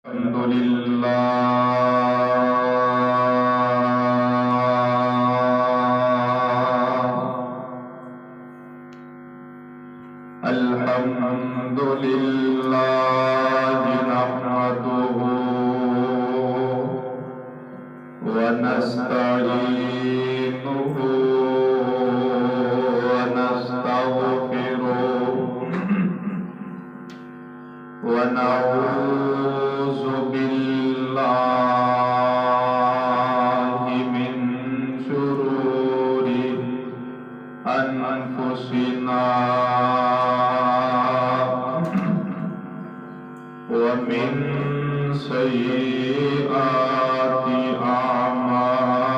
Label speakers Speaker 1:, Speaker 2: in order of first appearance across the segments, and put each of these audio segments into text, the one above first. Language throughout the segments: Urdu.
Speaker 1: الحمد لله الحمد لله نحمده ونستعينه ونستغفره ونعوذ بالله من شرور أنفسنا ومن سيئات أعمالنا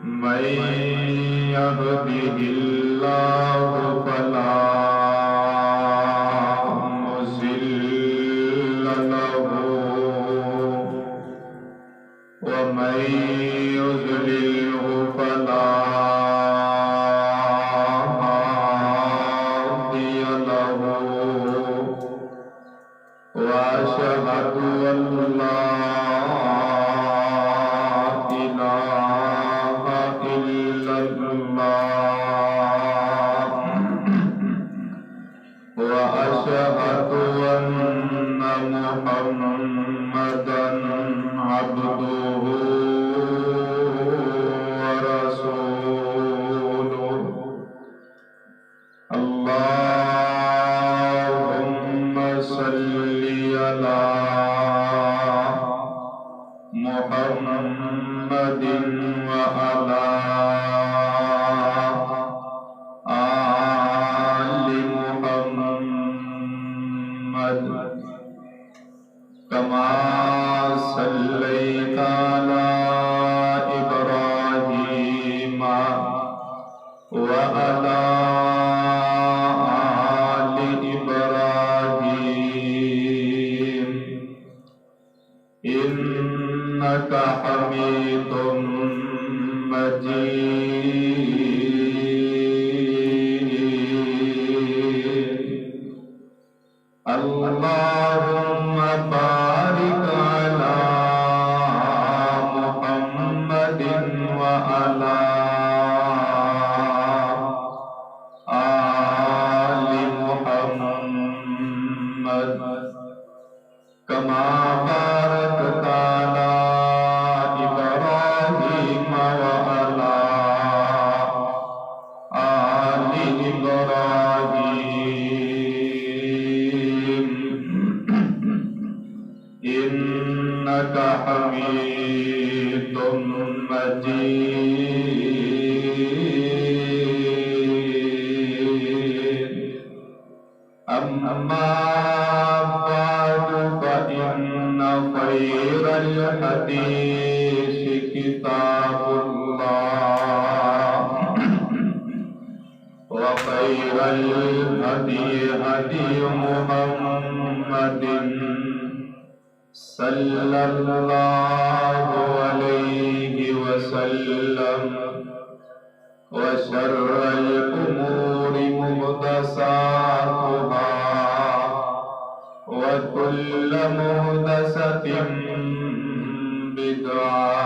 Speaker 1: من يهده الله فلا مضل له ومن يضلله فلا هادي له وأشهد أن لا إله إلا الله وأشهد أن محمدًا عبده ورسوله اللهم صل على محمد وعلى آل محمد كما صليت على إبراهيم وعلى آل إبراهيم إنك حميد مجيد اللهم بارك على محمد وعلى آل محمد كما باركت على إبراهيم وعلى آل إبراهيم إنك حميد مجيد أما بعد فإن خير الحديث كتاب الله وخير الهدي هدي محمد صلى الله عليه وسلم وشر الأمور محدثاتها وكل محدثة بدعة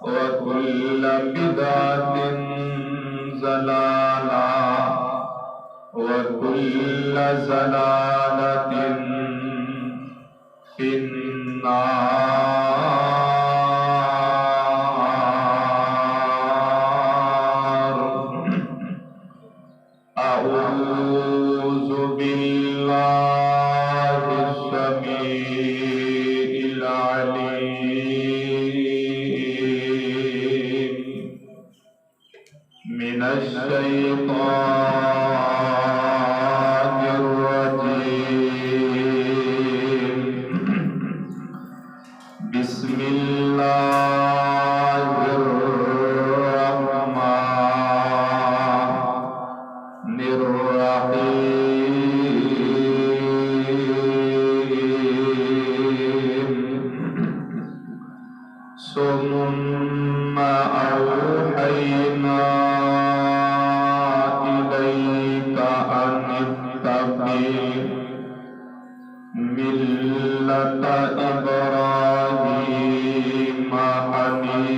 Speaker 1: وكل بدعة ضلالة وكل ضلالة في النار أعوذ بالله السميع العليم من الشيطان الرجيم بسم الله الرحمن الرحيم کتاب کی ملت ابراہیم حنیفا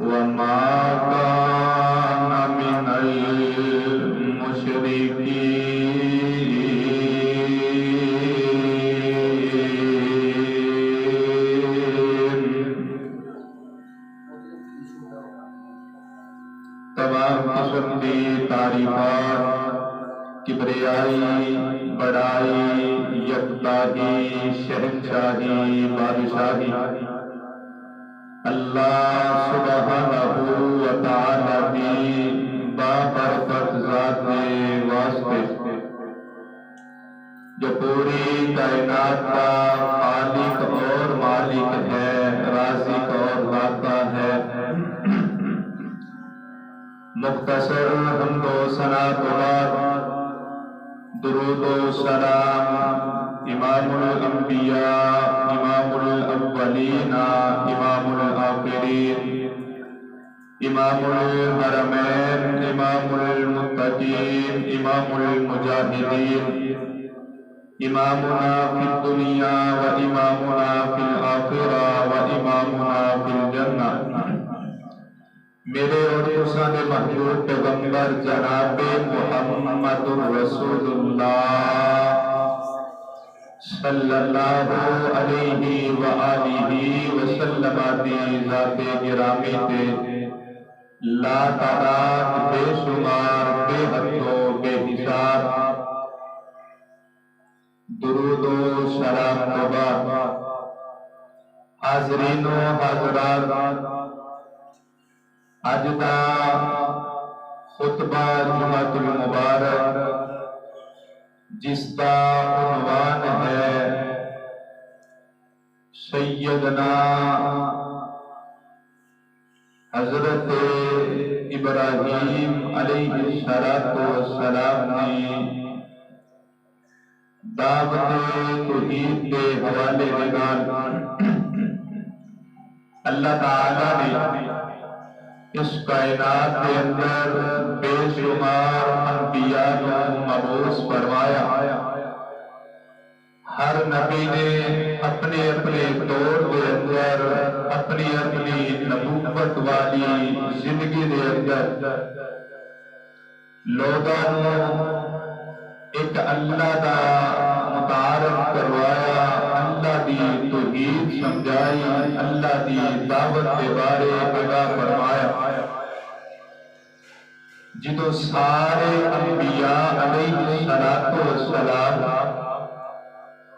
Speaker 1: وما كان من المشركين. تمام قسم کی تعریفات، کبریائی، بڑائی، یکتائی، شہنشاہی، بادشاہی اللہ سبحانہ و تعالی کی بابرکت ذات کے واسطے جو پوری کائنات کا خالق اور مالک ہے، رازق اور داتا ہے. مختصر حمد و ثنا کے بعد درود و سلام امام الانبیاء، امام الاولین، امام الآخرین، امام الحرمین، امام المتقین، امام المجاہدین، امامنا فی الدنیا و امامنا فی الآخرہ و امامنا فی الجنہ، میرے اور حسین محبوب پیغمبر جناب محمد رسول اللہ صلی اللہ علیہ وآلہ وسلم دی ذات گرامی تے لا تعداد بے شمار بے حد و بے حساب درود و سلام کے بعد حاضرین و حاضرات، اج دا خطبہ جمعۃ المبارک جس کا عنوان ہے سیدنا حضرت ابراہیم علیہ السلام نے دعوت توحید کے حوالے نال اللہ تعالی نے اس کائنات کے اندر بے شمار انبیاء کو مبعوث فرمایا. ہر نبی نے اپنے اپنے دور کے اندر اپنی اپنی نبوت والی زندگی کے اندر لوگوں ایک اللہ کا متعارف کروایا، اللہ دی توحید سمجھائی، اللہ دی دعوت کے بارے آگاہ فرمایا. جدو سارے انبیاء علیہ السلام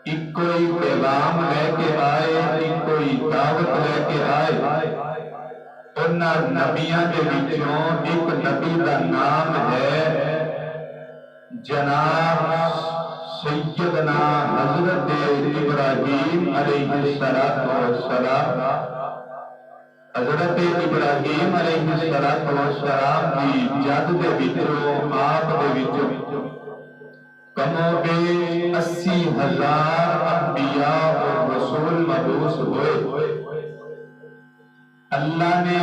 Speaker 1: ایک کوئی پیغام لے کے آئے، ایک کوئی دعوت لے کے آئے، انہاں نبیاں کے وچوں ایک نبی کا نام ہے جناب سیدنا حضرت ابراہیم علیہ السلام. حضرت ابراہیم علیہ السلام کی جد دے وچوں آپ دے وچوں کم و بیش 80,000 انبیاء اور رسول مبعوث ہوئے. اللہ نے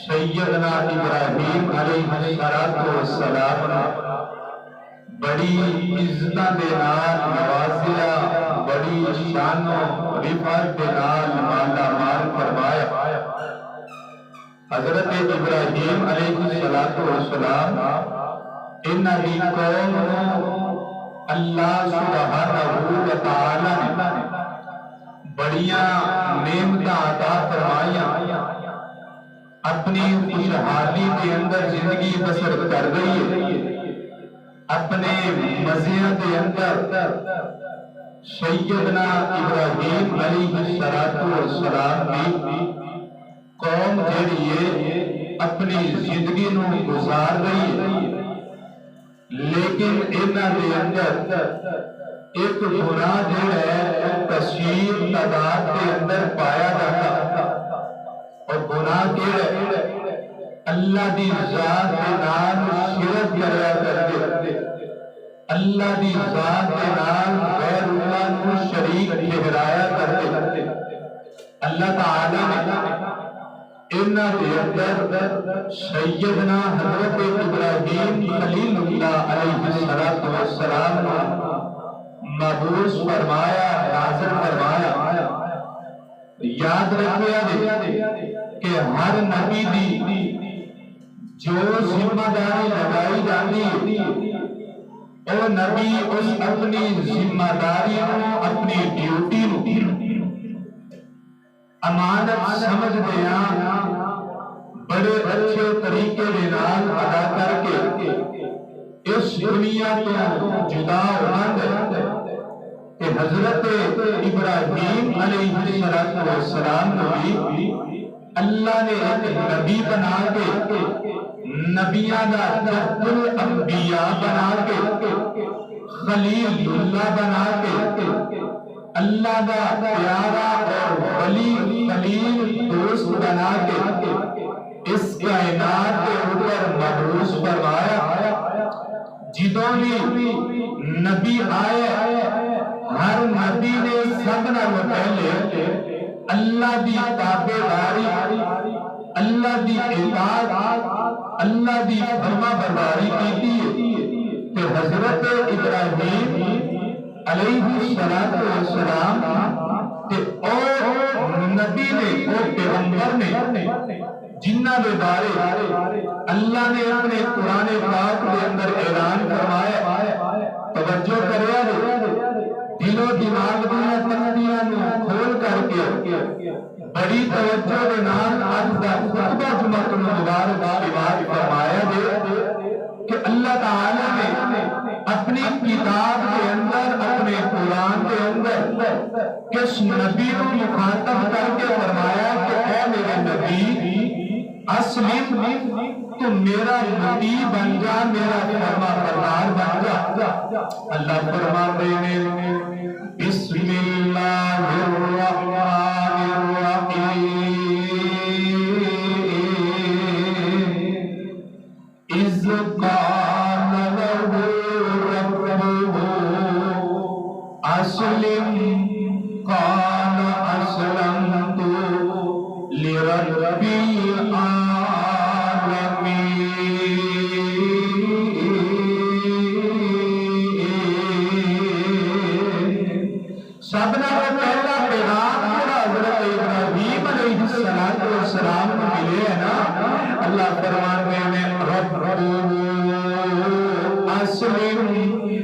Speaker 1: سیدنا ابراہیم علیہ السلام بڑی عزتاں دے نال نوازیا، بڑی شان و رفعت دے نال مالا مال فرمایا. حضرت ابراہیم علیہ السلام انہاں دی قوم اللہ سبحانہ و تعالی نے بڑیاں نعمتاں عطا فرمائیاں، اپنی خوشحالی کے اندر زندگی بسر کر رہی ہے. اپنے مزیاں کے اندر سیدنا ابراہیم علیہ السلام کی قوم جڑی ہے اپنی زندگی نو گزار رہی ہے، لیکن انہاں دے اندر ایک گناہ جو ہے کثیر تعداد کے اندر پایا جاتا، اور گناہ کے اللہ دی ذات کے نام شرک کریا کرتے، اللہ دی ذات کے نام غیر اللہ کو شریک ٹھہرایا کرتے. اللہ تعالی نے انہاں دے اندر سیدنا حضرت ابراہیم خلیل اللہ علیہ السلام مبعوث فرمایا، نازل فرمایا۔ یاد رکھیا کہ ہر نبی دی جو ذمہ داری لگائی جاتی او نبی اس اپنی ذمہ داری اپنی ڈیوٹی امانت سمجھ دیا بڑے اچھے طریقے دے نال ادا کر کے اس دنیا تو جدا ہونا کہ حضرت ابراہیم علیہ السلام نبی اللہ نے ایک نبی بنا کے نبیاں دا جد الانبیاء بنا کے خلیل اللہ بنا کے اللہ دا پیارا اور ولی خلیل دوست بنا کے اس کائنات کے اوپر مبعوث فرمایا۔ جدوں بھی نبی آئے ہر نبی نے سب نال پہلے اللہ دی تابعداری، اللہ دی اطاعت، اللہ دی فرما برداری کی کہ حضرت ابراہیم علیہ السلام تے او نبی نے او پیغمبر نے جنہ دے بارے اللہ نے اپنے قرآن پاک کے اندر اعلان فرمایا۔ توجہ کریا دل و دماغ دیا تختیاں کھول کر کے بڑی توجہ دے نال اج دا خطبہ جمعہ مبارک فرمایا کہ اللہ تعالی نے اپنی کتاب کے اندر اپنے قرآن کے اندر کس نبی کو مخاطب کر کے فرمایا کہ اے میرے نبی اسلم تو میرا نبی بن جا، میرا فرما بردار بن جا۔ اللہ فرماتے ہیں بسم اللہ الرحمن الرحیم اذ قال له ربه اسلم قال اسلمت لرب سبنا پہلا پیغام جڑا حضرت ابراہیم علیہ السلام کو ملے ہے نا، اللہ فرماتے ہیں رب اسلم،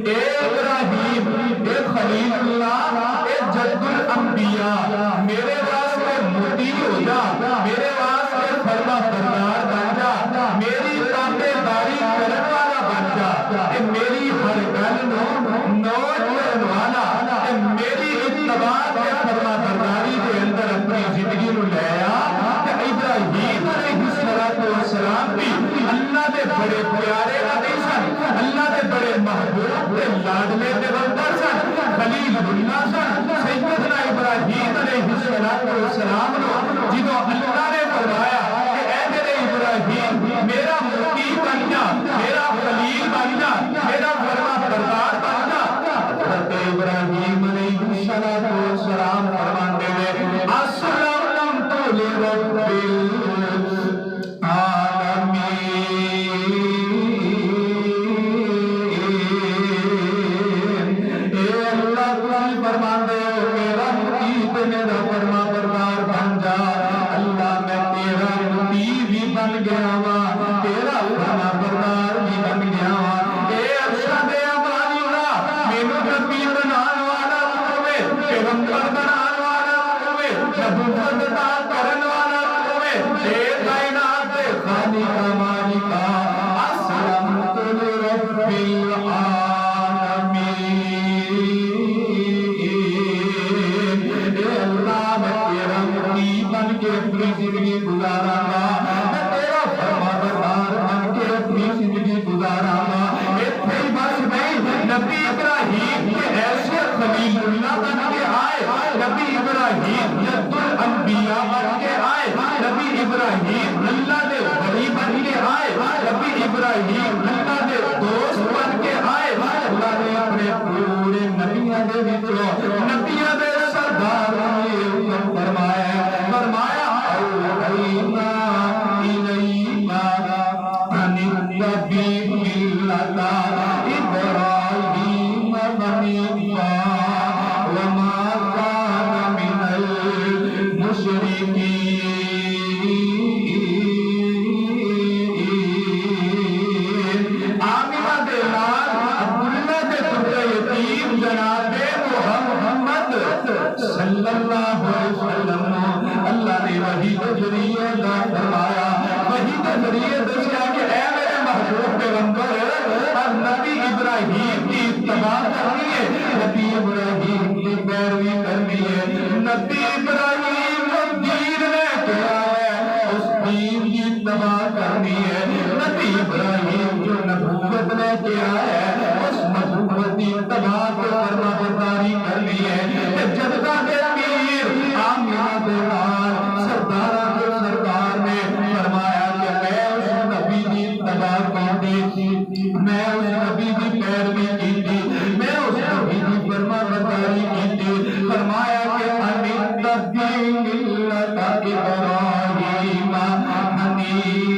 Speaker 1: اے ابراہیم، اے خلیل اللہ، اے جد الانبیاء، میرے واسطے مطیع ہو جا، میرے واسطے فرما بردار بن جا، میری تابعداری کرن والا بن جا، اے میری ہر گل نوٹ کرن والا، اے میری اتباع کے فرما برداری کے اندر اپنی زندگی نو لے آ۔ ابراہیم علیہ السلام بھی اللہ دے بڑے پیارے نبی سن، اللہ دے بڑے محبوب تے لاڈلے پیغمبر سن، خلیل اللہ سن۔ سیدنا ابراہیم علیہ السلام نو جدوں اللہ نے فرمایا کہ اے میرے ابراہیم میرا مطیع بن جا، میرا خلیل بن جا، میرا فرما بردار بن جا، حضرت ابراہیم علیہ السلام فرماتے ہیں اسلمت لرب ابراہیم اللہ دے دوست بن کے آئے، ذریعے دسیا کہ اے میرے محبوب پیغمبر اور نبی ابراہیم کی اتباع کرنی ہے، نبی ابراہیم کی پیروی کرنی ہے، نبی ابراہیم جو دین لے کے آیا ہے اس دین کی اتباع کرنی ہے، نبی ابراہیم جو نبوت لے کے آیا ہے اس نبوت کی اتباع کو فرما برداری کرنی ہے۔ جدہ کے پیر آمینہ کے نال سردارہ کے سردار نے فرمایا کہ میں اس نبی کی اتباع کی، میں اس نبی کی پیروی کی تھی، میں اس نبی کی فرما برداری کی تھی۔ فرمایا کہ اتبع ملت ابراہیم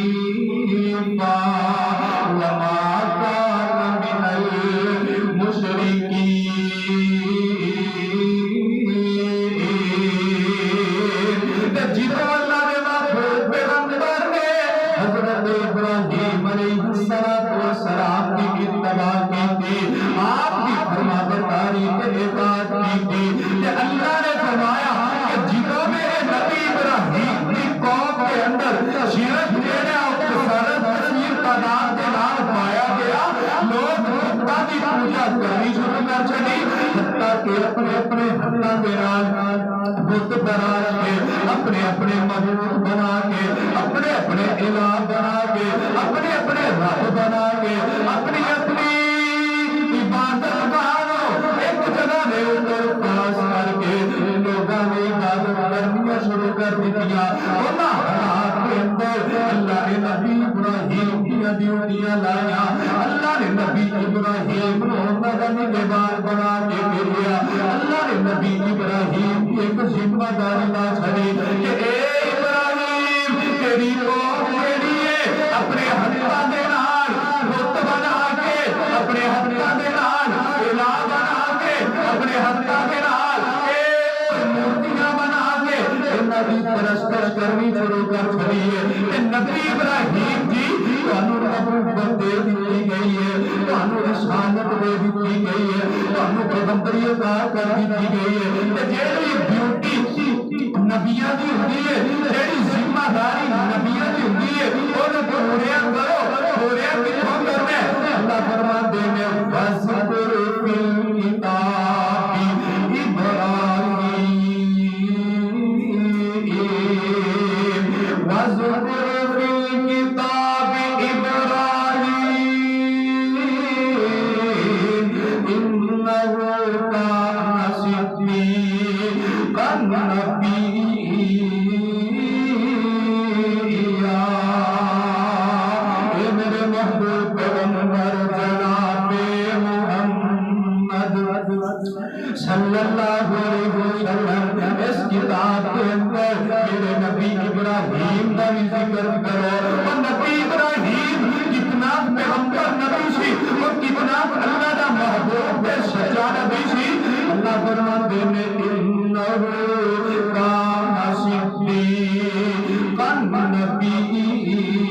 Speaker 1: حنیفا وما کان من المشرکین۔ جدو اللہ نے محبوب پیغمبر نے حضرت ابراہیم علیہ السلام کی اتباع کی تھی، آپ کی فرما برداری کے اطاعت کی تھی، کہ اللہ نے فرمایا کہ جدو میرے نبی ابراہیم کی قوم کے اندر شرک دینے اور کفارت کثیر تعداد کے نام پایا گیا، لوگ خدا کی پوجا کرنی شروع کر چلی، حتیٰ کہ اپنے اپنے حتیٰ میران بت تراش کے، اپنے اپنے معبود بنا کے، اپنے اپنے الہ بنا کے، اپنے اپنے رب بنا کے، اپنی اپنی عبادت گاہوں ایک جگہ نے اوپر پاس کر کے لوگوں نے عبادت کرنی شروع کر دیا۔ انہاں حالات کے اندر اللہ نے نبی ابراہیم کی ڈیوٹیاں لایا، اللہ نے نبی ابراہیم کو مدنی نگہبان بنا کے بھیجا، اللہ نے نبی ابراہیم کی ایک ذمہ داری لا چھڑی کہ اے ابراہیم تیری قوم کے لیے اپنے حتیٰ دے نال بت بنا کے، اپنے حتیٰ دے نال الہ بنا کے، اپنے حتیٰ دے نال مورتیاں بنا کے نبی پرستش کرنی شروع کر چھڑی ہے۔ نبی ابراہیم جی تانوں نبوت دے دی گئی ہے، تانوں رسالت دے دی گئی ہے، تانوں پیغمبری عطا کر دی گئی ہے، جیڑی ڈیوٹی نبیاں دی ہوندی ہے، جیڑی ذمہ داری نبیاں دی ہوندی ہے، اوہ پوریا کرو، پوریا کتھوں کرنا ہے؟ اللہ فرماندے نے وَاذْكُرْ فِي الْكِتَابِ إِبْرَاهِيمَ وَاذْكُرْ فِي الْكِتَابِ إِبْرَاهِيمَ إِنَّهُ كَانَ صِدِّيقًا نَبِيًّا۔ اے میرے محبوب پیغمبر جناب محمد صلی اللہ علیہ وسلم اس کتاب کے اندر میرے نبی ابراہیم کا بھی ذکر کرو، اور نبی ابراہیم کتنا پیغمبر نبی سی اور کتنا اللہ کا محبوب سچا نبی سی۔ اللہ فرماتے ہیں انہ کان صدیقا نبیّا،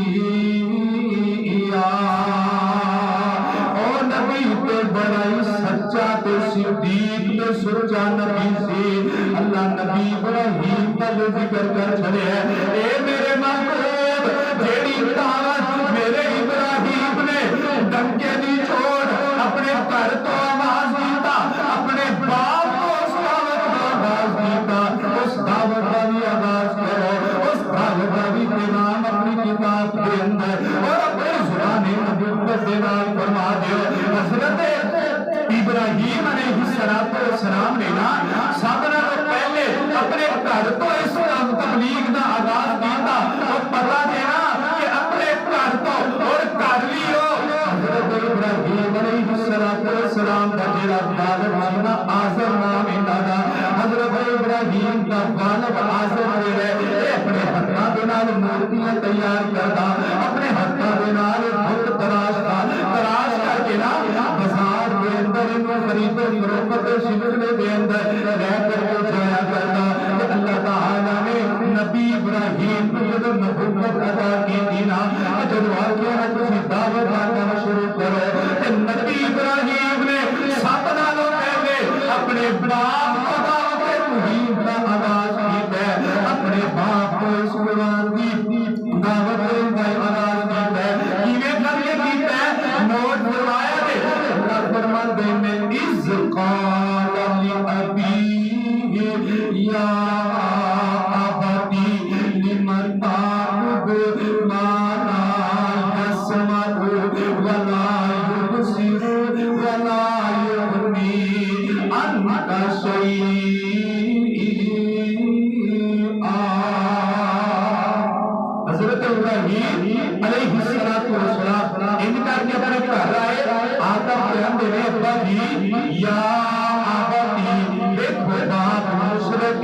Speaker 1: اور نبی پہ بڑا ہی سچا تو صدیق تو سچا نبی سے اللہ نبی ابراہیم کا جو ذکر کر چھڑے ہیں۔ اے میرے محبوب جیڑی دعوت میرے ابراہیم نے ڈنکے دی چھوڑ اپنے گھر تو آواز دیتا، اپنے باپ کو اس دعوت کا آواز دیتا، اس دعوت کا بھی آواز کرو، اس دعوت کا بھی پیغام اپنی کتاب کے اندر اور اپنے زبان نبوت کے نام فرما دیو۔ حضرت ابراہیم علیہ السلام نے نا سب نالوں پہلے اپنے گھر تو اس تبلیغ دا آغاز کیتا، اور پتہ دینا کہ اپنے گھر تو اور گھر لیو حضرت ابراہیم علیہ السلام کا جڑا والد سنا آزر نام انہاں دا، حضرت ابراہیم کا والد آزر ہے، اپنے ہتھاں دے نال مورتیاں تیار کردا، اپنے ہتھاں دے نال بت تراشدا، تراش کر کے نا بازار کے اندر انہوں خرید و فروخت سلسلے دے اندر رہ کر کے جایا کرتا۔ اللہ تعالیٰ نے نبی ابراہیم کو جب نبوت عطا کی تھی نا، جب واقعہ ہے تسی دعوت آنا شروع کرو، کہ نبی ابراہیم نے سب نالوں پہلے اپنے باپ کو دعوت توحید کا آغاز کیتا ہے، اپنے باپ کو اس قرآن کی دعوت کا آغاز علیہ السلام ان کر کے اپنے گھر آئے آقا فرماتے ہیں ابا جی یا آباتی دیکھو باپ مشرک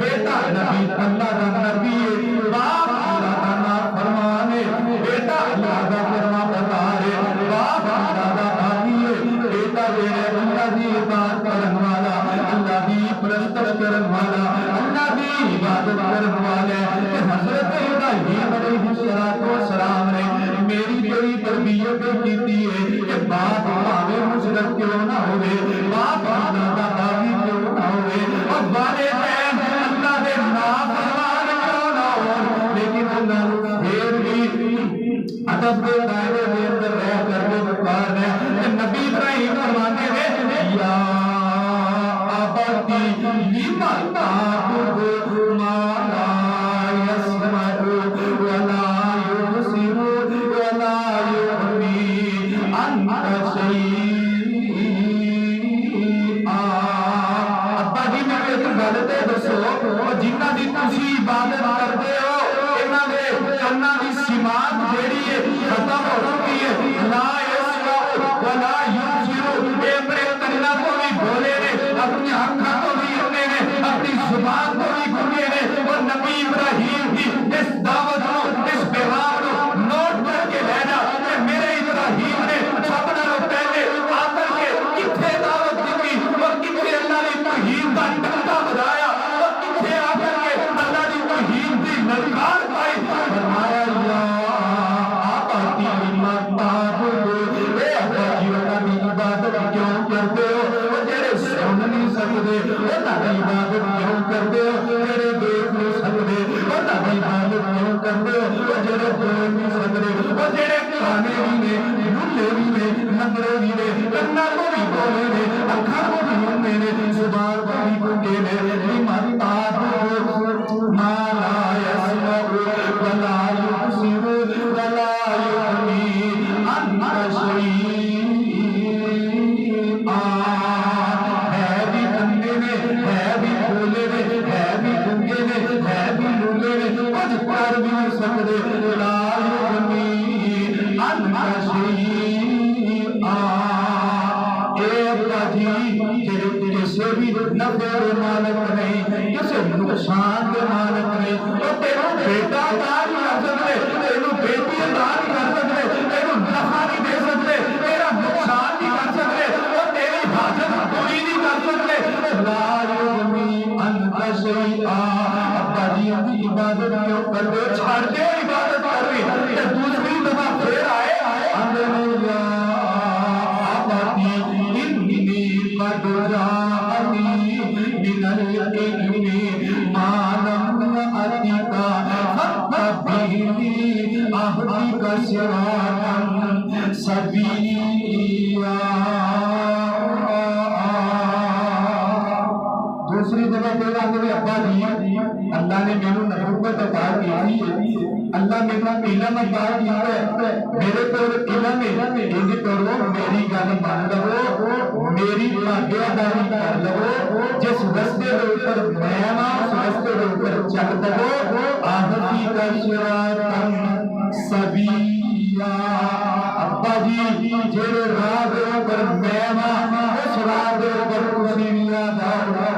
Speaker 1: بیٹا نبی اللہ کا نبی باپ اللہ کا نافرمان بیٹا اللہ کا فرما بردار باپ اللہ کا بھائی بیٹا اللہ کی عبادت کرنے والا اللہ کی پرستش کرنے والا اللہ کی عبادت کرنے والے حضرت ابراہیم علیہ السلام نے میری تیری تربیت کی ہے کہ باپ ہمیں مشرک کیوں نہ ہوئے باپ اللہ کا بھائی کیوں نہ ہوئے اور والدین اللہ کے نافرمان کیوں نہ ہو لیکن اللہ پھر بھی ادب کے دائرے میں اندر رہ کر کے پکار ہے نبی ابراہیم فرماتے ہیں یا آباتی لما تعبد ما لا يسمع ولا يبصر ولا يغني عنك شيئا ابا جی میں ایک گل تے دسو جنہاں دی تسی عبادت کرتے ہو انہاں دے کناں دی سماعت جیڑی ہے ختم ہو چکی ہے لا يسمع ولا يبصر اے اپنے کناں کو بھی بولے نے اپنی آنکھاں کو بھی اپنے نے اپنی زبان کو بھی کھلے نے اور نبی ابراہیم کی اس دعوت کو اس پیغام کو نوٹ کر کے لینا کہ میرے ابراہیم نے سب نالوں پہلے آ کر کے کتنے دعوت دی اور کتنے اللہ نے توحید کا ڈنکا بجایا اور کتنے آ کر کے اللہ نے توحید کی للکار پائی فرمایا یا آباتی لما تعبد اے ابا جی اللہ کی عبادت کیوں کرتے ہو سن نہیں سکتے اللہ کی عبادت کیوں کرتے ہو جڑے دیکھ نہیں سکتے اللہ کی عبادت کیوں کرتے ہو جڑے بول نہیں سکتے وہ جڑے کھانے بھی نے بھولے بھی نے نظرے بھی نے کنا کو بھی بولے نے اکھاں کو بھی ہونے نے زبان کو بھی گنگے نے لمن تعبد ما لا يسمع ولا يبصر ولا يغني عنك شيئا کسی بھی نفع کے مالک نہیں کسی نقصان کے مالک نہیں تو تیرا بیٹا دار نہیں کر سکتے تیرا بیٹی دار نہیں کر سکتے تیرا نفع نہیں دے سکتے تیرا نقصان نہیں کر سکتے اور تیری حاجت پوری نہیں کر سکتے لا یغنی عنک شیئا ابا جی اپنی عبادت کیوں کرتے چھاڑ دے عبادت کر رہی کہ دوسری دفعہ پھر آئے اندر یا آباتی انی قد جاءنی من العلم ما لم أتك فاتبعني أهدك صراطا سويا دوسری جگہ پہ آگے ابا جی اللہ نے میرے نبوت عطا کی ہے اللہ میرا علم عطا کیا ہے میرے کو علم ہے ان کرو میری گل مان لو میری تابعداری کر لو جس رستے کے اوپر میں اس رستے کے اوپر چل دو آہتی کا صراط سویا ابا جی جڑے راہ دے اوپر میں اس راہ دے اوپر تسی نہیں آ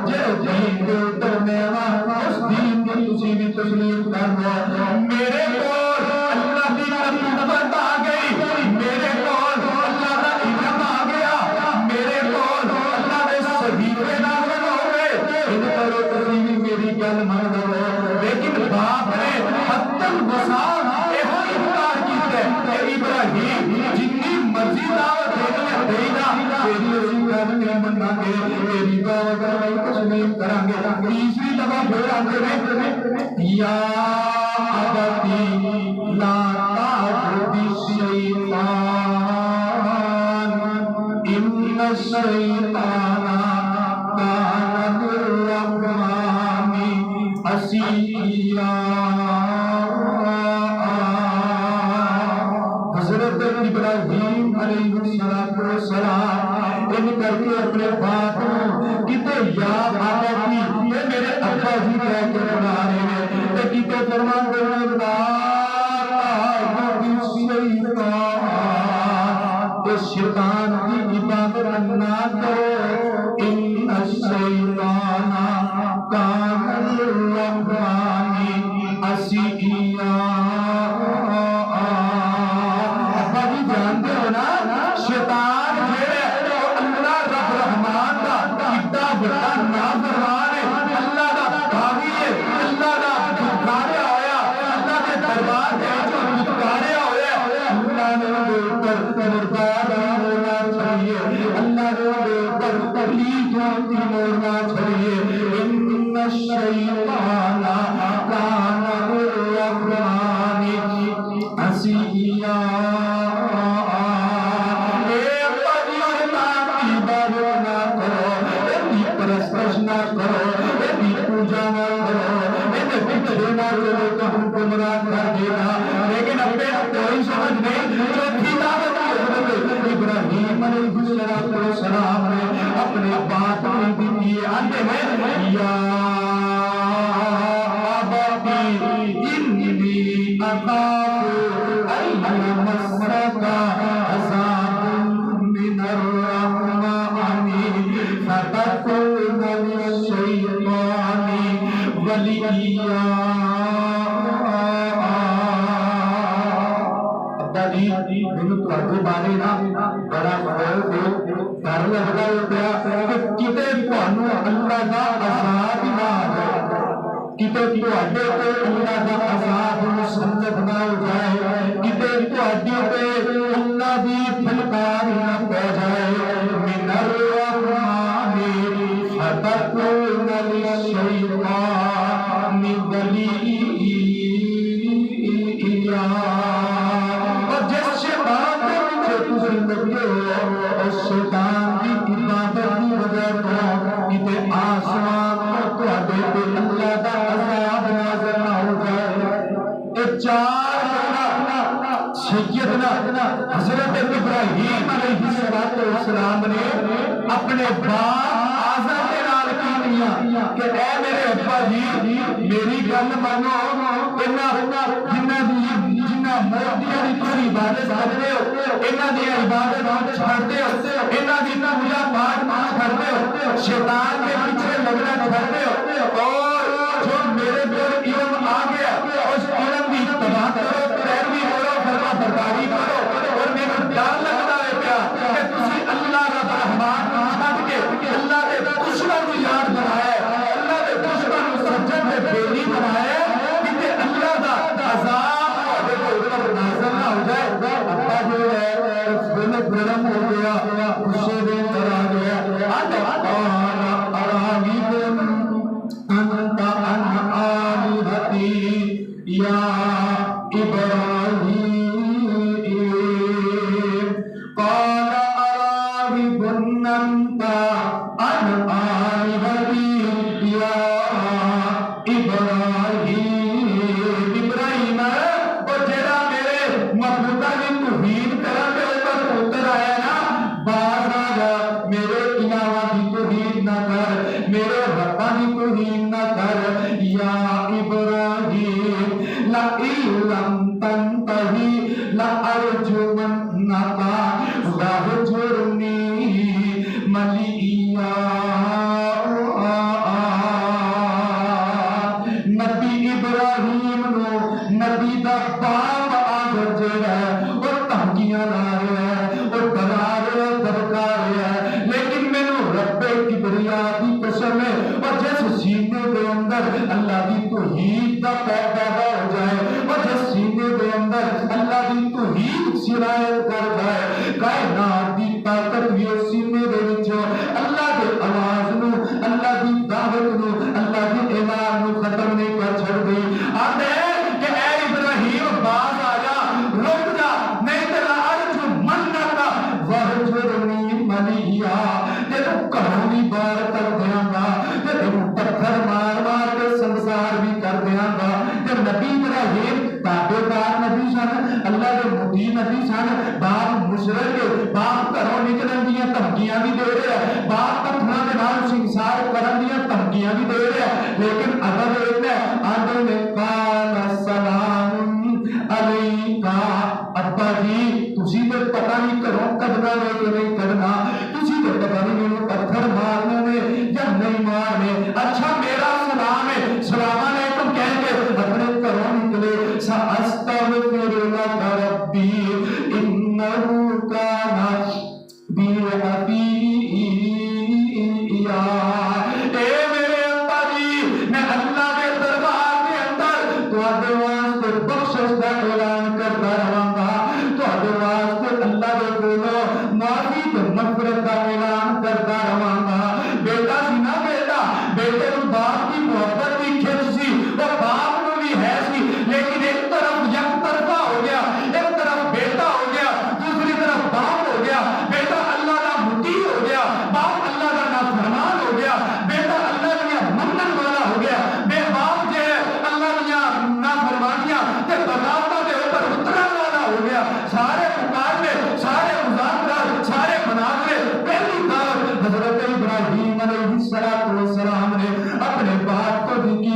Speaker 1: جڑے دین دے اوپر میں اس دین کو تسی بھی تسلیم کر لو میرے کول اللہ کی نبوت آ گئی میرے کول اللہ کا علم آ گیا میرے کول اللہ نے صحیفے نازل ہو گئے ان پر تسی بھی میری گل مان لو لیکن باپ نے حتی الوسع ایہو انکار کیتا ہے کہ ابراہیم جتنی مرضی دعوت دینا تیری اسی گل نہیں مننا گے تیری دعوت نہیں تسلیم کریں گے تیسری دفعہ پھر آتے یا ابتی لا تعبد الشیطان ان الشیطان کان للرحمن عصیا حضرت ابراہیم علیہ السلام ان کر کے اپنے باپ کتے یا آباتی یہ میرے ابا جی کہہ کے بنا رہے ہیں کہ کتے فرمان کرنے کہ شیطان کی عبادت نہ کرو، ان الشیطان کان للرحمن عصیا۔ ابا جی جانتے ہو نا شیطان جڑا اللہ رب رحمان دا کتا بڑا نافرمان ہے، اللہ دا باغی ہے، اللہ دا دھتکاریا ہویا، اللہ دے دربار دے جو دھتکاریا ہویا، اللہ نے اوپر مردار ہونا چاہیے، اللہ نے اوپر تکلیف ہونا چاہیے۔ ان الشیطان کان للرحمن عصیا۔ پرستش نہ کرو، ایسی پوجا نہ کرو، ایسے پیچھے نہ چلو تو ہم گمراہ کر دینا۔ لیکن اپنے کوئی سمجھ نہیں، چوتھی دعوت حضرت ابراہیم علیہ السلام نے اپنے بات میں بھی دیے، آتے ہیں یا ابتی انی اخاف ان یمسک عذاب من الرحمن فتکون للشیطان ولیا۔ ابا جی مینوں تواڈے بارے نا بڑا خوف ہے، ڈر لگدا پیا کہ کتے تانوں اللہ دا عذاب نہ آ جائے، کتے تواڈے تے اللہ دا عذاب مسلط نہ ہو جائے، کتے تواڈے تے اللہ دی پھلکار نہ پہ جائے۔ من الرحمن فتکون للشیطان ولیا۔ اور جس شیطان کے پیچھے تسی لگے ہو، اس شیطان کی عبادت کی وجہ تو کتے آسمان کو تواڈے تے اللہ دا عذاب نازل نہ ہو جائے۔ اے چار سیدنا حضرت ابراہیم علیہ السلام نے اپنے باپ آزر کے نال کیتیاں کہ اے میرے ابا جی میری گل مانو، جنہ مورتیاں دی تسی عبادت کرتے ہو، انہاں دی عبادت چھڈتے ہو، انہاں دی پوجا پاٹ کرتے ہو، شیطان کے پیچھے لگنا چھڈتے ہو، اور جو میرے دل علم آ گیا اس علم کی اتباع کرو، پیروی کرو، فرما برداری کرو۔ اور میرے ڈر لگتا ہے کیا کہ تسی اللہ رب رحمان چھڈ کے اللہ دے دشمن کو یاد بنایا، اللہ دے دشمن کو سجن تے بیلی بنایا، کہ اللہ دا عذاب تواڈے تے اوپر نازل نہ ہو جائے۔ ابا جو ہے دل گرم ہو گیا، غصے دے اندر آ گیا، انت عن آلہتی یا ابراہیم قال اراغب انت عن آلہتی یا ابراہیم۔ ابراہیم وہ جڑا میرے معبوداں دی توہین کرن دے اوپر اتر آیا نا، باز آ جا، میرے الہاں دی توہین نہ کر، میرے رباں دی توہین نہ کر۔ یا ابراہیم لئن لم تنتہی لأرجمنک واہجرنی ملیا۔ نبی ابراہیم نو نبی دا باپ آزر جڑا ہے وہ دھمکیاں لا رہا ہے، وہ ڈرا رہا ہے، دھمکا رہا ہے، لیکن مینوں رب کبریا دی قسم ہے اور جس سینے دے اندر اللہ دی توحید دا پیدا ہو جائے، اور جس سینے دے اندر اللہ دی توحید سرایت کر جائے، کائنات دی طاقت بھی اس سینے دے وچوں اللہ دے آواز نو، اللہ دی دعوت نو، اللہ دی اعلان نو ختم نہیں کر چھڑدی۔ آندے کہ اے ابراہیم باز آ جا، رک جا، نہیں تے لأرجمنک واہجرنی ملیا، تینوں گھروں بھی باہر کر دیاں گا، تینوں پتھر مار مار کے سنسار بھی کر دیاں گا۔ تے نبی ابراہیم تابعدار نبی سن، اللہ دے مطیع نبی سن، باپ مشرک، باپ گھروں نکلن دیاں دھمکیاں بھی دے رہے ہیں، باپ پتھراں دے نال سنسار کرن دیاں دھمکیاں بھی دے رہے ہیں، لیکن ادب ایک ہے، آدھے نے قال السلام علیکم ابا جی تسی تے پتہ نہیں گھروں کڈنا ہے کہ نہیں کڈنا، تسی تے پتہ نہیں مینوں پتھر مارنے نے یا نہیں مارنے، اچھا میرا سلام ہے سلام علیکم کہہ کے اپنے گھروں نکلے، ساستغفر لک ربی انہ کان بی حفیظا۔ اے میرے ابا جی میں اللہ کے دربار کے اندر تواڈے واسطے بخشش دا اعلان کرتا رہاں گا، تواڈے واسطے اللہ دے کولوں معافی تے مغفرت دا اعلان کرتا رہاں گا۔ بیٹا سی نا بیٹا، بیٹے نوں باپ کی محبت بھی کھچ سی، وہ باپ نوں بھی ہے سی، لیکن ایک طرف یک طرفہ ہو گیا، ایک طرف بیٹا ہو گیا، دوسری طرف باپ ہو گیا، بیٹا اللہ کا مطیع ہو گیا، باپ اللہ کا نافرمان ہو گیا، بیٹا اللہ دیا منن والا ہو گیا، بے باپ جو ہے اللہ دیا نافرمانیاں تے بغاوتاں دے اوپر اترن والا ہو گیا۔ سارے مقابلے، سارے مذاکرات، سارے مناظرے، پہلی دعوت حضرت ابراہیم علیہ السلام نے اپنے باپ کو دی کی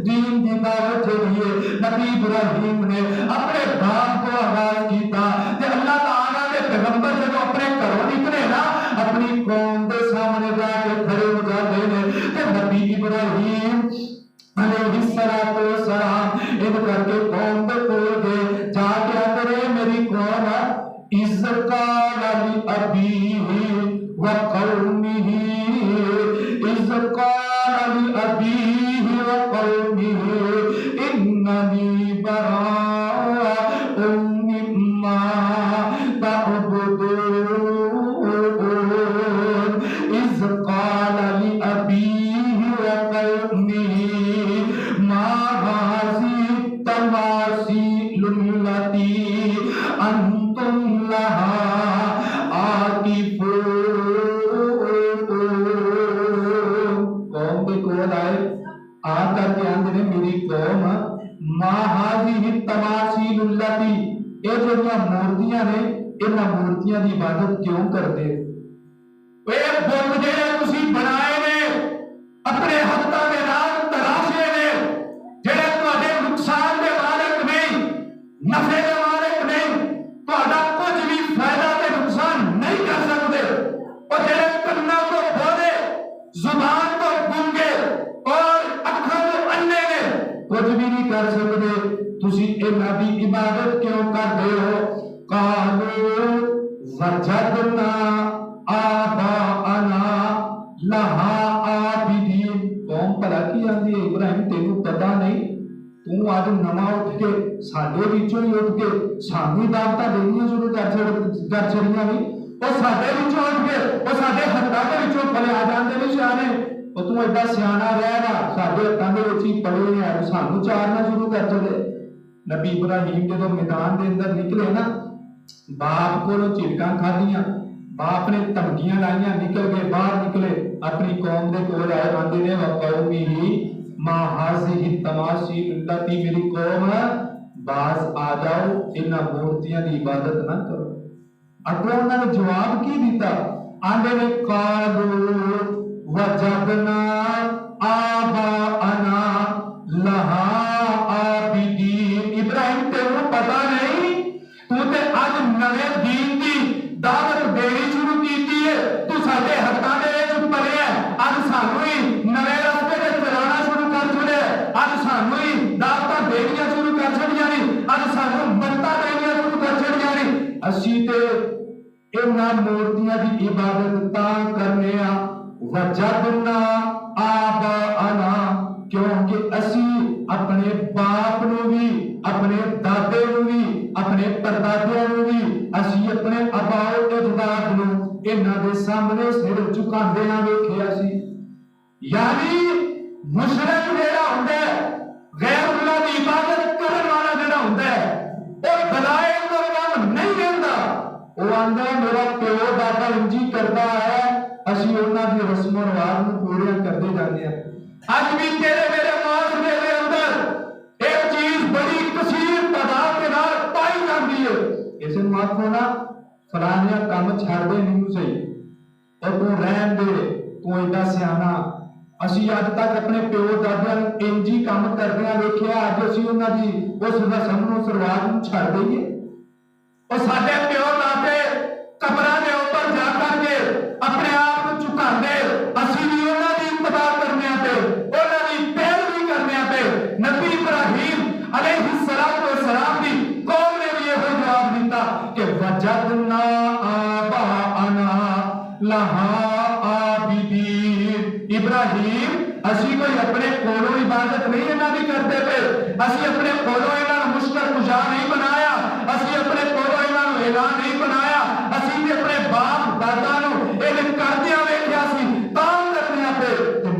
Speaker 1: دین دی دعوت کے لیے نبی ابراہیم نے اپنے باپ کو آغاز کیتا تے اللہ تعالیٰ کے پیغمبر جب اپنے گھروں نکلے نا اپنی قوم کے سامنے جا کے کھڑے ہو جاتے ہیں تے نبی ابراہیم علیہ السلام ان کر کے قوم کے کول گئے، جا کے آتے میری قوم اذ قال لأبیہ وقومہ، اذ قال لأبیہ وقومہ اننی براء مما تعبدون، اذ قال لأبیہ وقومہ ما هذه التماثيل التي انتم لها عاكفون۔ قوم کے کول آئے آ کر کے آندے میری قوم ما هذه التماثيل التي، اے جڑیاں مورتیاں نے انہاں مورتیاں دی عبادت کیوں کرتے؟ اے بت جڑے تسی بنائے نے اپنے ہتھاں دے نال تراشے نے، جڑے تہاڈے نقصان دے مالک نہیں، نفع دے مالک نہیں، تہاڈا کچھ بھی فائدہ تے نقصان نہیں کر سکتے، اور جڑے کنا کو بولے، زبان کو گونگے اور اکھاں کو انے نے، کچھ بھی نہیں کر سکتے، تسی انہاں دی عبادت کیوں کرتے ہو؟ قالوا وجدنا آباءنا لها عابدین۔ قوم بھلا کی آندی ہے ابراہیم تینوں پتہ نہیں، تو آج نواں اٹھ کے ساڈے وچوں ہی اٹھ کے سانوں دعوتاں دینیاں شروع کر چھڑیاں نہیں، وہ ساڈے وچوں اٹھ کے وہ ساڈے ہتھاں دے وچوں پلے آ جاندے نے سیانے، وہ تو ایڈا سیانا رہ گا ساڈے ہتھاں دے وچ ہی پلے نے سانوں چارنا شروع کر چھڑے۔ نبی ابراہیم جدوں میدان دے اندر نکلے نا باپ کو چڑکاں کھادیاں، باپ نے دھمکیاں لائیاں، نکل کے باہر نکلے اپنی قوم دے کول آئے آندے نے وقومہ ما هذه التماثيل التي، میری قوم باز آ جاؤ انہاں مورتیاں دی عبادت نہ کرو۔ اگوں انہاں نے جواب کی دیتا؟ آندے نے قالوا وجدنا آباءنا لها عابدین۔ ابراہیم تینوں پتہ نہیں تو تے اج نویں دین دی دعوت دینی شروع کیتی ہے، تو ساڈے ہتھاں دے وچ پلے ہے، اج سانوں ہی نویں راستے تے چلانا شروع کر چھڑے، اج سانوں ہی دعوتاں دینیاں شروع کر چھڑیاں نے، اج سانوں منتاں دینیاں شروع کر چھڑیاں نے، اسی تے انہاں مورتیاں دی عبادت تاں کرنے آ وجدنا آباءنا، کیونکہ اسی اپنے باپ نو بھی اپنے دادے نو بھی اپنے پردادے نو بھی اسی اپنے اباء و اجداد نو انہاں دے سامنے سر جھکاندے نہ ویکھیا سی۔ یعنی مشرک جڑا ہوندا ہے، غیر اللہ دی عبادت کرن والا جڑا ہوندا ہے، او بلائے تو کم نہیں رہندا، او آندا میرا پیو دادا انجی کردا ہے، اسی انہاں دی رسم و رواج نو پورے کردے جاندے ہیں۔ اج بھی تیرے میرے معاشرے دے اندر ایک چیز بڑی کثیر تعداد کے نال پائی جاندی ہے، اس نوں آکھو نا فلاں کام چھڑ دے نہیں صحیح، اور تو رہن دے، تو ایڈا سیانا، اسی اج تک اپنے پیو دادیاں نوں انجی کام کردیاں ویکھیا، اج اسی انہاں دی اس رسم نوں رواج نوں چھڑ دئیے۔ اور ساڈے پیو دادے قبراں دے اوپر جا کر کے اپنے آپ کو چکاندے اسی بھی انہاں دی اتباع کرنے تے انہاں دی پیروی کرنے تے نبی ابراہیم علیہ السلام دی قوم نے بھی یہ جواب دیتا کہ وجدنا آباءنا لہا عابدین ابراہیم اسی کوئی اپنے کولوں عبادت نہیں انہاں دی کرتے پے اسی اپنے کولوں انہاں نوں مشکل کشا نہیں بنایا اسی اپنے کولوں انہاں نوں الہ نہیں بنایا اسی بھی اپنے باپ دادا نوں ایں کردیاں ویکھیا سی تاں کرنے تے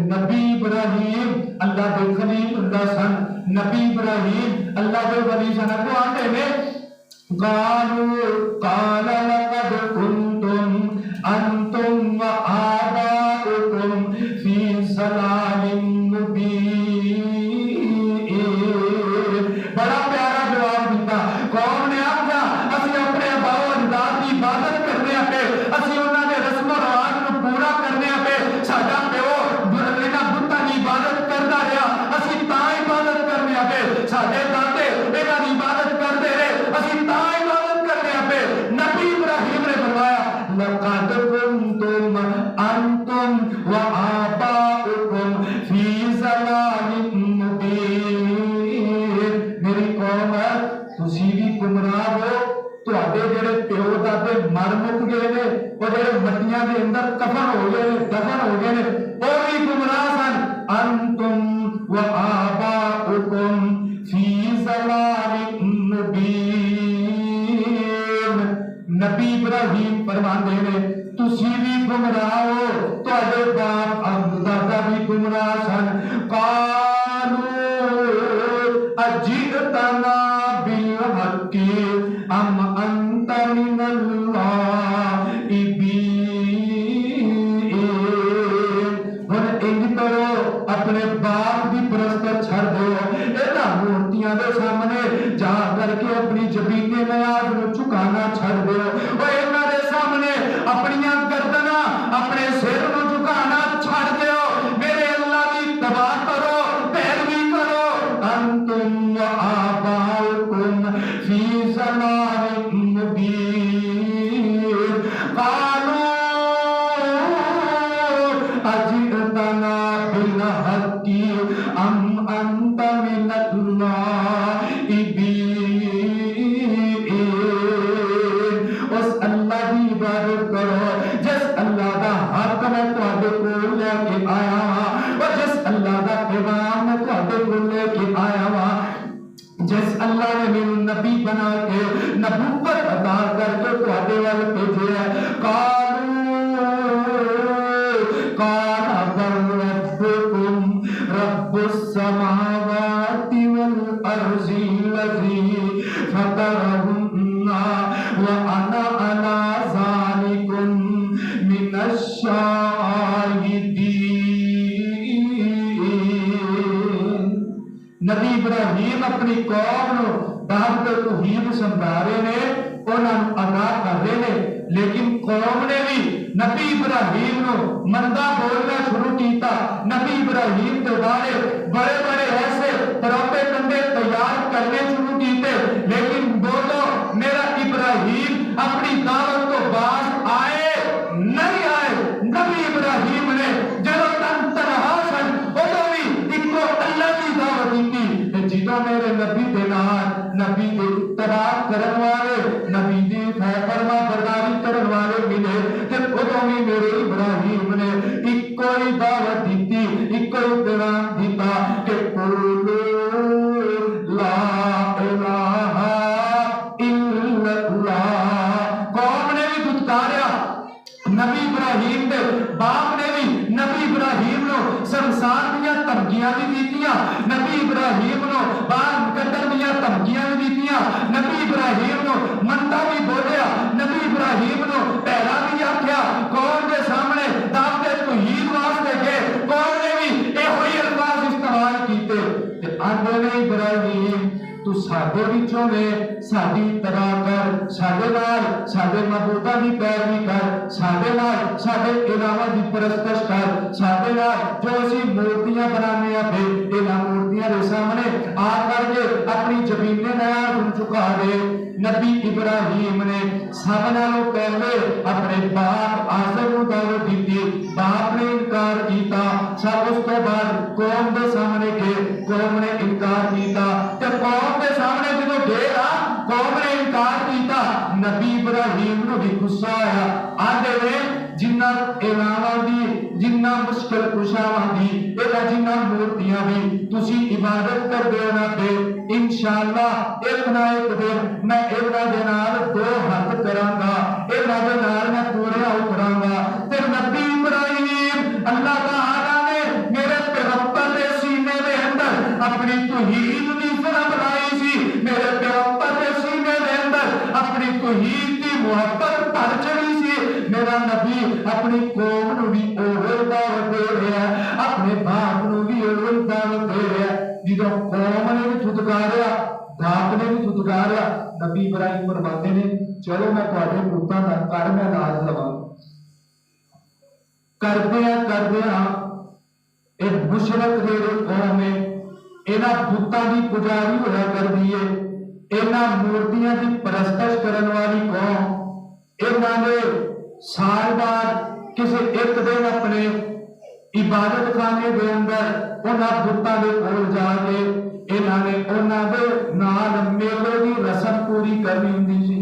Speaker 1: نبی ابراہیم اللہ دے خلیل اللہ سن نبی ابراہیم اللہ دے ولی سن کو آندے نے قال لقد كنتم انتم وآباؤكم في ضلال مبين بڑا پیارا جواب دیتا قوم نے آکھیا اسی اپنے باو اجداد دی عبادت کرنے تے اسی انہاں دے رسم و رواج نوں پورا کرنے تے ساڈا پیو انہاں بتاں دی عبادت کردا رہیا اسی تاں عبادت کرنے تے ساڈے دادے انہاں دی عبادت کردے رہے اسی تاں عبادت کرنے تے نبی ابراہیم نے فرمایا لقد كنتم انتم وآباؤكم في ضلال مبين میری قوم ہے تسی بھی گمراہ ہو تواڈے جڑے پیو دادے مر مک گئے نے او جڑے مٹیاں دے اندر کفن ہو گئے نے دفن ہو گئے نے او بھی گمراہ سن انتم وآباؤكم في ضلال مبين نبی ابراہیم فرماندے نے تسی بھی گمراہ ہو تواڈے باپ دادا بھی گمراہ سن قالوا اجئتنا بالحق ام انت من اللاعبین ہن انج کرو اپنے باپ دی پرستش چھڑ دو انہاں مورتیاں دے سامنے جا کر کے اپنی جبین نیاز نوں چکانا چھڑ دو او انہاں دے سامنے اپنی گردناں اپنے سر نوں جھکانا چھڑ دیو میرے اللہ دی اتباع کرو پیروی کرو انتم وآباؤکم فی ضلال مبین قالوا اجئتنا بالحق ام انت من اللاعبین اس اللہ دی عبادت کرو جس اللہ دا حق میں تواڈے کول لے کے آیا ہاں اور جس اللہ دا پیغام میں تواڈے کول لے کے آیا ہاں جس اللہ نے میرے نبی بنا کے نبوت عطا کر کے تواڈے ول بھیجے ہے قال بل ربكم رب السماوات والارض الذي فطرهن وانا على ذلك من الشاهدين نبی ابراہیم اپنی قوم نو دعوت توحید سمجھا رہے نے انہاں نوں آگاہ کر رہے نے لیکن قوم نے بھی نبی ابراہیم نو مندا بولنا شروع کیتا نبی ابراہیم کے بارے بڑے بڑے ایسے پروپیگنڈے تیار کرنے شروع کیتے لیکن بولو میرا ابراہیم اپنی دعوت کو باز آئے نہیں آئے نبی ابراہیم نے جدو تن تنہا سن ادو بھی ایکو اللہ کی دعوت دیتی جدو میرے نبی دے نال نبی دے اتباع کرن والے نبی دی فرما برداری کرن والے ملے تے ادو بھی میرے ابراہیم نے ایکو ہی دعوت دیتی ایکو ہی پیغام دیتا کہ قولوا لا الہ الا اللہ قوم نے بھی دھتکاریا نبی ابراہیم دے باپ نے بھی نبی ابراہیم نو سنسار دیاں دھمکیاں بھی دیتیاں نبی ابراہیم نو باہر کڈن دیاں دھمکیاں بھی دیتیاں نبی ابراہیم نو مندا بھی بولیا نبی ابراہیم نو پہلا بھی آکھیا قوم کے سامنے دعوت توحید واسطے گئے قوم نے بھی ایہی الفاظ استعمال کیتے تے آندے نے ابراہیم تو ساڈے وچوں نے ساڈی اتباع کر ساڈے نال ساڈے معبوداں دی پیروی کر ساڈے نال ساڈے الہاں دی پرستش کر ساڈے نال جو اسی مورتیاں بنانے ہیں انہاں مورتیاں دے سامنے آ کر کے اپنی زمین نیاز چکا دے نبی ابراہیم نے سب نالوں پہلے اپنے باپ آزر نوں دعوت دیتی، باپ نے انکار کیتا، سب اس تو بعد قوم دے سامنے گئے، قوم نے انکار کیتا، تے قوم دے سامنے جدوں گئے نا قوم نے انکار کیتا، نبی ابراہیم نوں بھی غصہ آیا، آندے نے جنہ اعلاناں دی جنہ مشکل کشاواں دی اے جنہ مورتیاں بھی تسی عبادت کر دے نہ دے انشاءاللہ ایک نہ ایک دن میں انہاں دے نال دو ہاتھ کراں گا، انہاں دے نال میں پورا اتراں گا۔ تے نبی ابراہیم اللہ تعالی نے میرے پیغمبر دے سینے دے اندر اپنی توحید دی فرم لائی سی، میرے پیغمبر دے سینے دے اندر اپنی توحید دی محبت بھر چڑھی سی، میرا نبی اپنی قوم نو بھی اوہی دعوت دے رہا ہے، اپنے باپ نو بھی اوہی دعوت دے رہا ہے۔ جدوں قوم نے بھی دھتکاریا، باپ نے بھی دھتکاریا، نبی ابراہیم فرماتے نے چلو میں تواڈے پتاں دا کر میں ناز لواں۔ کردیاں ایک مشرک جڑے قوم ہے انہاں بتاں دی پجاری ہویا کردی ہے، انہاں مورتیاں دی پرستش کرن والی قوم، انہاں نے سال بعد کسی ایک دن اپنے عبادت خانے دے اندر انہاں بتاں دے کول جا کے انہاں نے انہاں دے نال میلے دی رسم پوری کرنی ہوندی سی۔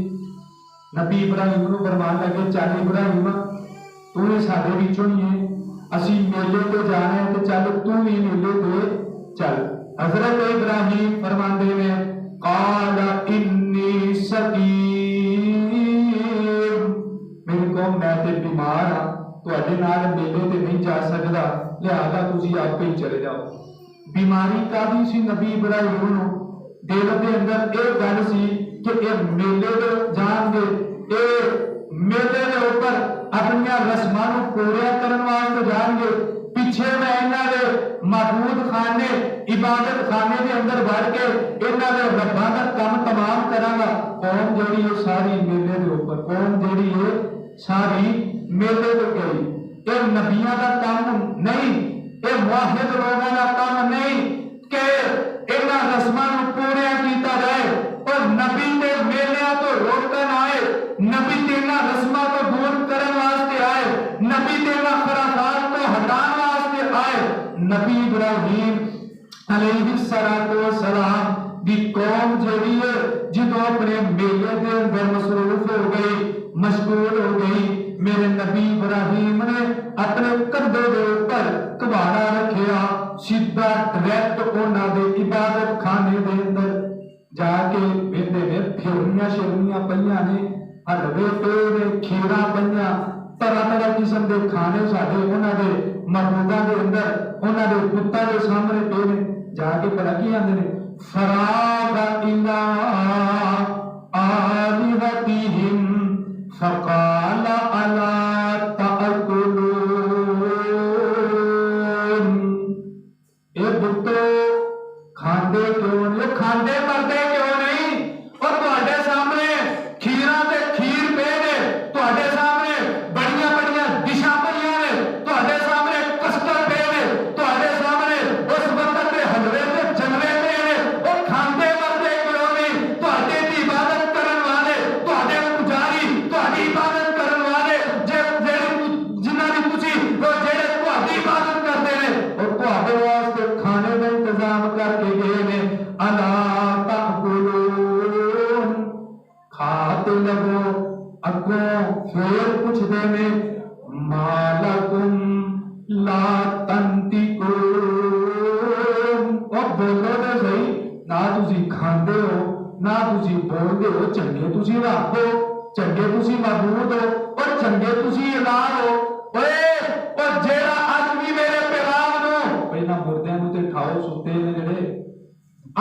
Speaker 1: نبی ابراہیم نوں فرمان لگے چل ابراہیم تو ہی ساڈے وچوں ہی ہے، اسی میلے تے جانا ہے تے چل تو بھی میلے تے چل۔ حضرت ابراہیم فرماندے نے قال انی سقیم، میری قوم میں تے بیمار ہاں تواڈے نال میلے تے نہیں جا سکدا، لہذا تسی آپ ہی چلے جاؤ۔ بیماری کافی سی نبی ابراہیم نوں، دل دے اندر ایک گل سی کہ اے میلے تے جان گے، اے میلے دے اوپر اپنی رسماں نوں پورا کرن واسطے جان گے، پیچھے میں انہاں دے معبود خانے عبادت خانے دے اندر بڑھ کے انہاں دے رباں دا کم تمام کراں گا۔ قوم جڑی ہے ساری میلے دے اوپر، قوم جڑی ہے ساری میلے تے گئی، اے نبیاں دا کام نہیں، اے موحد لوگاں دا کام نہیں کہ انہاں رسماں نوں پورا کیتا جائے، اور نبی دے میلیاں تو روکن آئے، نبی تینا رسماں کو دور کرن واسطے آئے، نبی تینا خرافات کو ہٹان واسطے آئے۔ نبی ابراہیم علیہ السلام دی قوم جڑی ہے جدوں اپنے میلے دے اندر مصروف ہو گئی، مشغول ہو گئی، میرے نبی ابراہیم نے اپنے کندھے دے اوپر کباڑا رکھیا، سیدھا ڈائریکٹ انہاں دے عبادت خانے دے اندر جا کے ویندے نے پھرنیاں شرنیاں پئیاں نے، حلوے پے نے، کھیراں پئیاں، طرح طرح قسم دے کھانے ساڈے انہاں دے معبوداں دے اندر انہاں دے بتاں دے سامنے پے نے، جا کے بڑا کی آندے نے فراغ الی آلہتہم فقال الا تأکلون، اے بتو کھاندے کیوں نہیں، کھاندے مردے کیوں نہیں، اور تواڈے سامنے کھیراں تے کھیر پے نے، تواڈے سامنے بڑیاں بڑیاں ڈشاں پئیاں نے، تواڈے سامنے کسٹرڈ پے نے، تواڈے سامنے اس وقت دے حلوے تے جلوے پے نے، او کھاندے مردے کیوں نہیں، تواڈے دی عبادت کرن والے، تواڈے پجاری، تواڈی عبادت کرن والے جنہاں دی تسی او جڑے تواڈی عبادت کردے نے، او تواڈے واسطے کھانے دا انتظام کر کے گئے نے، الا تأکلون، کھاتے لگو۔ اگوں پھر پوچھ دے نے ما لکم لا تنطقون، او بولو تے صحیح، نہ تسی کھاندے ہو نہ تسی بولدے ہو، چنگے تسی رب ہو، چنگے تسی معبود ہو، اور چنگے تسی الہ ہو، اور جیڑا اج بھی میرے پیغام نو پہلا مردیاں نوں تے کھاؤ ستے نے جڑے،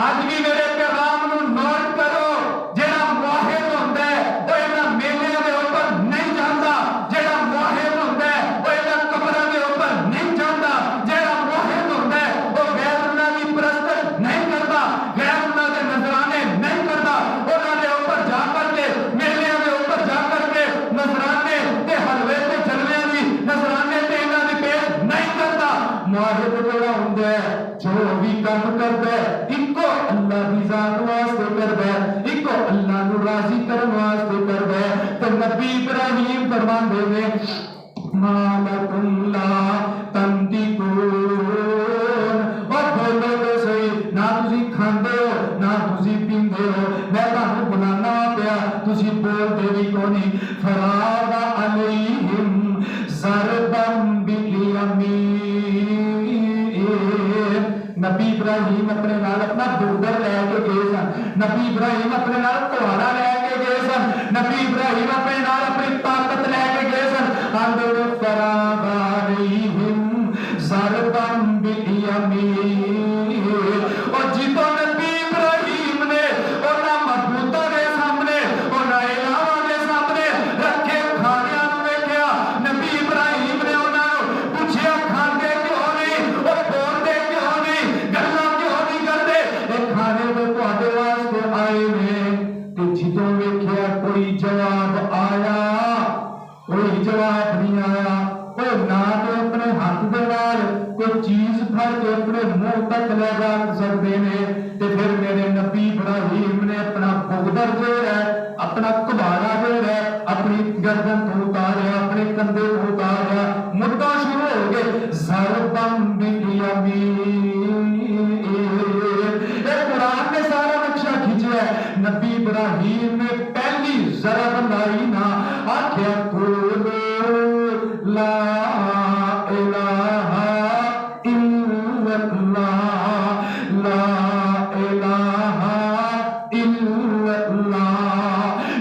Speaker 1: اج بھی میرے پیغام نو نوٹ کرو، جیڑا موحد ہوندا ہے او انہاں میلیاں دے اوپر نہیں جاندا، جیڑا موحد ہوندا ہے او انہاں قبراں دے اوپر نہیں جاندا، جیڑا موحد ہوندا ہے او غیر اللہ دی پرستش نہیں کردا، غیر اللہ دے نذرانے نہیں کردا، انہاں دے اوپر جا کر کے میلیاں دے اوپر جا کر کے نذرانے تے حلوے تے جلویاں دی نذرانے تے انہاں دی پیش نہیں کردا۔ موحد جیڑا ہوندا ہے جو بھی کام کردا ہے اکو اللہ دی ذات واسطے کردا ہے، اکو اللہ نو راضی نبی ابراہیم فرماندے نے ما لکم لا تنطقون، اور بولو تو صحیح، نہ تسی کھاندے ہو نہ تسی پیندے ہو، میں تانوں بلانا پیا تسی بولدے بھی کونی۔ فراغ علیہم ضربا بالیمین، نبی ابراہیم اپنے نال اپنا ڈوگر لے کے گئے سن، نبی ابراہیم اپنے نال کہاڑا لے کے گئے سن، نبی ابراہیم اپنے نال اپنی طاقت لے کے گئے سن۔ آندے فراغ علیہم ضربا بالیمین، اور جتوں نبی ابراہیم نے انہاں معبوداں دے سامنے انہاں الہاں دے سامنے رکھے کھانیاں نوں ویکھیا، نبی ابراہیم نے انہاں نوں پوچھیا کھاندے کیوں نہیں، اور بولدے کیوں نہیں، گلاں کیوں نہیں کردے، اے کھانے تے تہاڈے واسطے آئے نے۔ تے جدوں ویکھیا کوئی جواب آیا، کوئی جواب نہیں آیا، کوئی نہ تو اپنے ہاتھ دے نال کوئی چیز پھڑ کے اپنے منہ تک لے جا سکتے ہیں، تے پھر میرے نبی ابراہیم نے اپنا بغدر جو ہے اپنا کباڑا جو ہے اپنی گردن تو اتاریا، اپنے کندھے تو اتاریا، مدعا شروع ہو گئے ضرباً بالیمین۔ یہ قرآن نے سارا نقشہ کھینچا ہے، نبی ابراہیم نے پہلی ضرب لائی نا، آکھیا قولوا لا الہ الا اللہ، لا الہ الا اللہ۔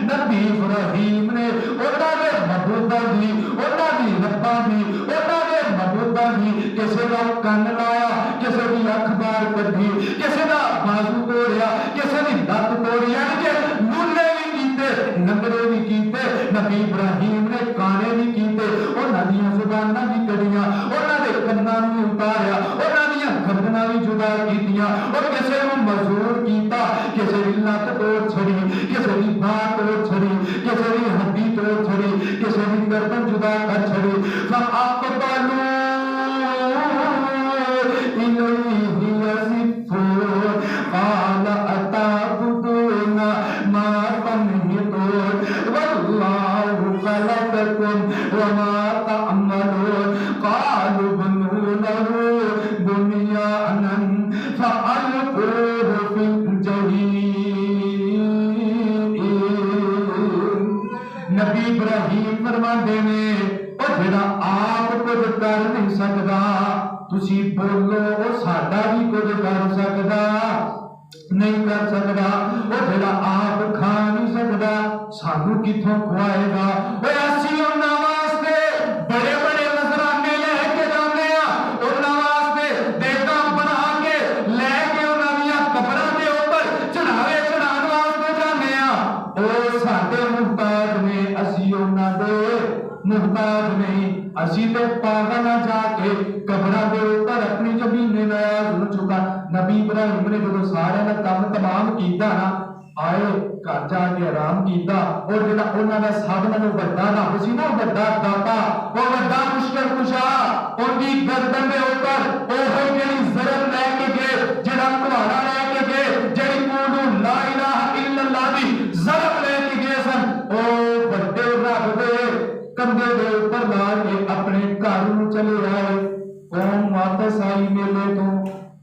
Speaker 1: نبی ابراہیم نے انہاں دے معبوداں دی، انہاں دی رباں دی، انہاں دے معبوداں دی کسے دا کن لایا، کسے دی اکھ باہر کڈھی، کسے دا بازو توڑیا، کسے دی لت توڑی، یعنی کہ لولے بھی کیتے، ننگرے بھی کیتے، نبی ابراہیم نے کانے بھی کیتے، انہاں دیاں زباناں بھی کڈیاں، انہاں دے کناں بھی اتاریا، انہاں دیاں گردناں بھی جدا کیتیاں، اور کسے نوں مزور کیتا، کسے دی لت توڑ چھڑی، کسے دی باہ توڑ چھڑی، کسے دی ہڈی توڑ چھڑی، کسے دی گردن جدا کر چھڑی۔ فَأَقْبَلُوا إِلَيْهِ يَزِفُّونَ قَالَ أَتَعْبُدُونَ مَا تَنْحِتُونَ وَاللَّهُ خَلَقَكُمْ وَمَا تَعْمَلُونَ قَالُوا ابْنُوا لَهُ بُنْيَانًا فَأَلْقُوهُ فِي الْجَحِيمِ۔ نبی ابراہیم فرماندے نے او جڑا آپ کچھ کر نہیں سکدا، تسی بولو او ساڈا بھی کچھ کر سکدا نہیں کر سکدا، او جڑا آپ کھا نہیں سکدا سانوں کتھوں کھوائے گا۔ اے اسی انہاں واسطے بڑے بڑے نذرانے لے کے جانے ہاں، انہاں واسطے دیگاں بنا کے لے کے انہاں دیاں قبراں دے اوپر چڑھاوے چڑھان واسطے جانے ہاں۔ او ساڈے محتاج نے، اسی انہاں دے محتاج نہیں، اسی تے پاگل نہ جا کے قبراں دے اوپر اپنی زمین نیاز نہ چکا۔ نبی ابراہیم نے جدوں سارے دا کام تمام کیتا نا، آئے گھر جا کے آرام کیتا، اور جڑا انہاں دا سب نالوں بڑا رب سی نا، بڑا داتا، او بڑا مشکل کشا، ان دی گردن دے اوپر اوہی جڑی ضرب لے کے گئے، جڑا کہاڑا لے کے گئے، جڑی قولوا لا الہ الا اللہ دی ضرب لے کے گئے سن، او بڑے رب دے کندھے دے اوپر لا کے اپنے گھر نوں چلے آئے۔ قوم واپس آئی میلے تو،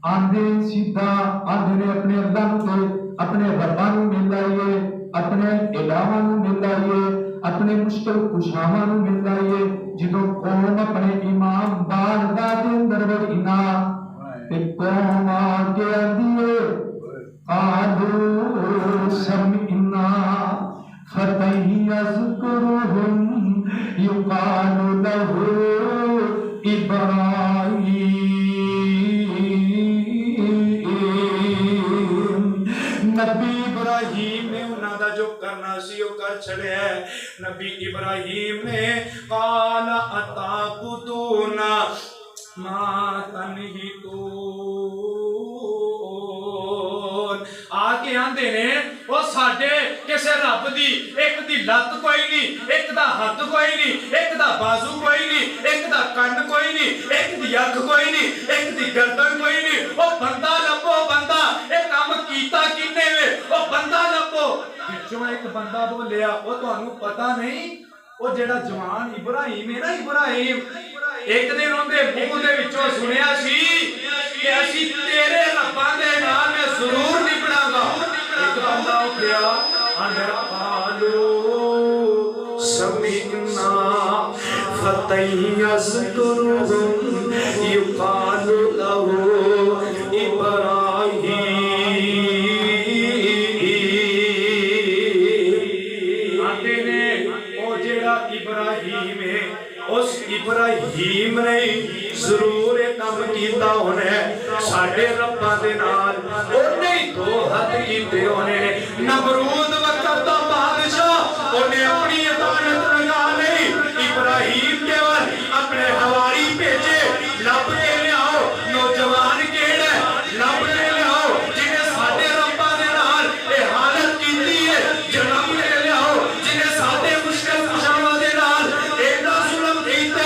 Speaker 1: آندے سیدھا آندے نے اپنے اللہ نوں تے اپنے رباں نوں مل آئیے، اپنے الہاں نوں مل آئیے، اپنے مشکل کشاواں نوں مل آئیے۔ جدوں قوم اپنے امام بارگاہ دے اندر وڑی نا، تے قوم آ کے آندی ہے قالوا سمعنا فتى يذكرهم يقال له إبراهيم۔ نبی ابراہیم نے انہاں دا جو کرنا سی وہ کر چھڑیا ہے۔ نبی ابراہیم نے قال أتعبدون ما تنحتون، آ کے آندے نے
Speaker 2: ਉਹ ਸਾਡੇ ਕਿਸੇ ਰੱਬ ਦੀ ਇੱਕ ਦੀ ਲੱਤ ਕੋਈ ਨਹੀਂ, ਇੱਕ ਦਾ ਹੱਥ ਕੋਈ ਨਹੀਂ, ਇੱਕ ਦਾ ਬਾਜ਼ੂ ਕੋਈ ਨਹੀਂ, ਇੱਕ ਦਾ ਕੰਨ ਕੋਈ ਨਹੀਂ, ਇੱਕ ਦੀ ਅੱਖ ਕੋਈ ਨਹੀਂ, ਇੱਕ ਦੀ ਗਰਦਨ ਕੋਈ ਨਹੀਂ। ਉਹ ਬੰਦਾ ਲੱਭੋ, ਬੰਦਾ। ਇਹ ਕੰਮ ਕੀਤਾ ਕਿੰਨੇ ਵੇ? ਉਹ ਬੰਦਾ ਲੱਭੋ। ਵਿੱਚੋਂ ਇੱਕ ਬੰਦਾ ਬੋਲਿਆ, ਉਹ ਤੁਹਾਨੂੰ ਪਤਾ ਨਹੀਂ, ਉਹ ਜਿਹੜਾ ਜਵਾਨ ਇਬਰਾਹੀਮ ਹੈ ਨਾ, ਇਬਰਾਹੀਮ, ਇੱਕ ਦਿਨ ਉਹਦੇ ਮੂੰਹ ਦੇ ਵਿੱਚੋਂ ਸੁਣਿਆ ਸੀ ਕਿ ਅਸੀਂ ਤੇਰੇ ਰੱਬਾਂ ਦੇ ਨਾਲ ਮੈਂ ਜ਼ਰੂਰ ਨਿਭਣਾਗਾ। ਇੱਕ ਬੰਦਾ ਉੱਠਿਆ, ਅੰਦਰ ਆਲੋ ਸਮੀਨਾ ਫਤਯਜ਼ਕੁਰਹੁਮ ਯੁਕਾਲੂ ਲਹੂ ਇਬਰਾਹੀਮ। ਆਂਦੇ ਨੇ ਉਹ ਜਿਹੜਾ ਇਬਰਾਹੀਮ ਹੈ, ਉਸ ਇਬਰਾਹੀਮ ਨੇ ਜ਼ਰੂਰ ਇਹ ਕੰਮ ਕੀਤਾ ਹੋਣਾ ਸਾਡੇ ਰੱਬਾਂ ਦੇ ਨਾਲ। ਉਹਨੇ ਹੀ ਦੋ ਹੱਥ ਕੀਤੇ ਹੋਣੇ ਨੇ। ਨਮਰੂਦ ਵਕਤ ਦਾ ਬਾਦਸ਼ਾਹ, ਉਹਨੇ ਆਪਣੀ ਅਦਾਲਤ ਲਗਾ ਲਈ। ਇਬਰਾਹੀਮ ਕੇਵਲ ਆਪਣੇ ਹਵਾਰੀ ਭੇਜੇ, ਲੱਭ ਕੇ ਲਿਆਓ ਨੌਜਵਾਨ ਕਿਹੜਾ, ਲੱਭ ਕੇ ਲਿਆਓ ਜਿਹਨੇ ਸਾਡੇ ਰੱਬਾਂ ਦੇ ਨਾਲ ਇਹ ਹਾਲਤ ਕੀਤੀ ਹੈ, ਜਨਾਬ ਕੇ ਲਿਆਓ ਜਿਹਨੇ ਸਾਡੇ ਮੁਸ਼ਕਿਲ ਕੁਸ਼ਾਵਾਂ ਦੇ ਨਾਲ ਇਹਦਾ ਜ਼ੁਲਮ ਕੀਤਾ।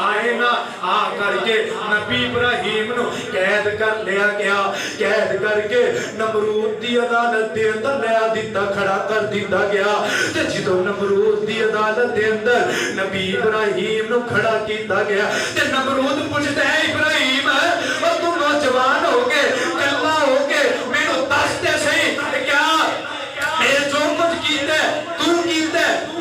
Speaker 2: ਆਏ ਨਾ, ਆ ਕਰਕੇ ਨਬੀ ਇਬਰਾਹੀਮ ਨੂੰ ਕੈਦ ਕਰ ਲਿਆ ਗਿਆ। ਕੈਦ ਕਰਕੇ ਨਮਰੂਦ ਦੀ ਅਦਾਲਤ ਦੇ ਅੰਦਰ ਲਿਆ ਦਿੱਤਾ, ਖੜਾ ਕਰ ਦਿੱਤਾ ਗਿਆ। ਤੇ ਜਦੋਂ ਨਮਰੂਦ ਦੀ ਅਦਾਲਤ ਦੇ ਅੰਦਰ ਨਬੀ ਇਬਰਾਹੀਮ ਨੂੰ ਖੜਾ ਕੀਤਾ ਗਿਆ ਤੇ ਨਮਰੂਦ ਪੁੱਛਦਾ ਹੈ, ਇਬਰਾਹੀਮ ਉਹ ਤੂੰ ਨੌਜਵਾਨ ਹੋ ਕੇ, ਕੱਲਾ ਹੋ ਕੇ ਮੈਨੂੰ ਦੱਸ ਤੇ ਸਹੀ, ਕਿਆ ਇਹ ਜੋ ਕੁਝ ਕੀਤਾ ਤੂੰ ਕੀਤਾ?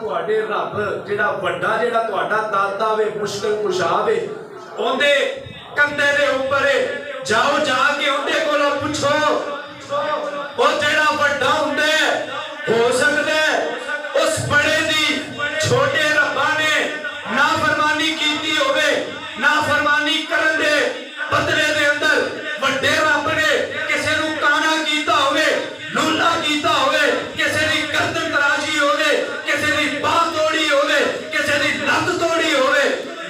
Speaker 2: ਤੁਹਾਡੇ ਰੱਬ ਜਿਹੜਾ ਵੱਡਾ, ਜਿਹੜਾ ਤੁਹਾਡਾ ਦਾਤਾ ਵੇ, ਮੁਸ਼ਕਿਲ ਕੁਸ਼ਾ ਵੇ, ਉਹਦੇ ਕੰਧੇ ਦੇ ਉੱਪਰ ਜਾਓ, ਜਾ ਕੇ ਉਹਦੇ ਕੋਲੋਂ ਪੁੱਛੋ। ਉਹ ਜਿਹੜਾ ਵੱਡਾ ਹੁੰਦਾ ਹੋ ਸਕਦਾ ਉਸ ਬੜੇ ਦੀ ਛੋਟੇ ਰੱਬਾਂ ਨੇ ਨਾਫਰਮਾਨੀ ਕੀਤੀ ਹੋਵੇ, ਨਾਫਰਮਾਨੀ ਕਰਨ ਦੇ ਬਦਲੇ ਦੇ ਅੰਦਰ ਵੱਡੇ ਰੱਬ ਨੇ ਕਿਸੇ ਨੂੰ ਕਾਣਾ ਕੀਤਾ ਹੋਵੇ, ਲੂਲਾ ਕੀਤਾ ਹੋਵੇ, ਕਿਸੇ ਦੀ ਗਰਦਨ ਤਰਾਸ਼ੀ ਹੋਵੇ, ਕਿਸੇ ਦੀ ਬਾਹ ਤੋੜੀ ਹੋਵੇ, ਕਿਸੇ ਦੀ ਲੱਤ ਤੋੜੀ ਹੋਵੇ।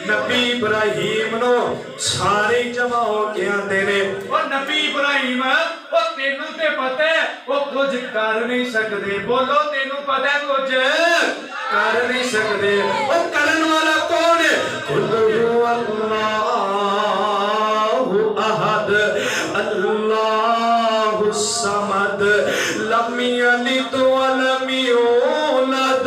Speaker 2: ਨਬੀ ਇਬਰਾਹੀਮ ਨੂੰ ਸਾਰੇ ਜਮਾ ਹੋ ਕੇ ਆਂਦੇ ਨੇ, ਉਹ ਨਬੀ ਇਬਰਾਹੀਮ ਉਹ ਤੈਨੂੰ ਤੇ ਪਤਾ ਹੈ ਉਹ ਕੁਝ ਕਰ ਨਹੀਂ ਸਕਦੇ। ਬੋਲੋ, ਤੈਨੂੰ ਪਤਾ ਹੈ ਕੁਝ ਕਰ ਨਹੀਂ ਸਕਦੇ। ਉਹ ਕਰਨ ਵਾਲਾ ਕੌਣ ਹੈ? ਕੁਲ ਅੱਲਾਹੁ ਅਹਦ ਅੱਲਾਹੁ ਸਮਦ ਲਮ ਯਲਿਦ ਵਲਮ ਯੂਲਦ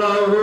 Speaker 2: ਲਹੁ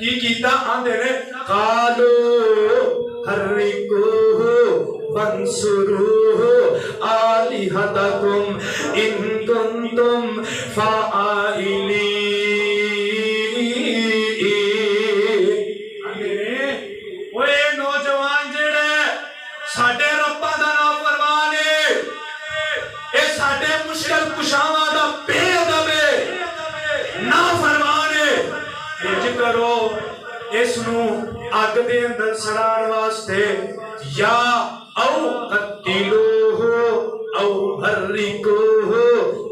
Speaker 2: کی کیتا آندے نے قالو حرکوہ وانصروہ آلہتکم ان کنتم فاعلین ساڈے رباں دا نافرمان ہے اے ساڈے مشکل کشاواں دا بے ادب ہے نافرمان ہے انج کرو اس نو اگ دے اندر سڑان واسطے یا او قتلوہ او حرکوہ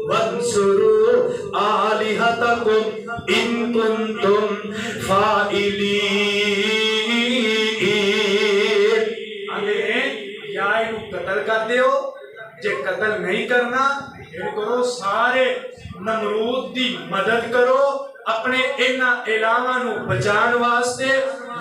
Speaker 2: وانصروا آلہتکم ان کنتم فاعلین قتل کر دیو جے قتل نہیں کرنا پھر کرو سارے نمرود دی مدد کرو اپنے انہاں علاواں نو بچان واسطے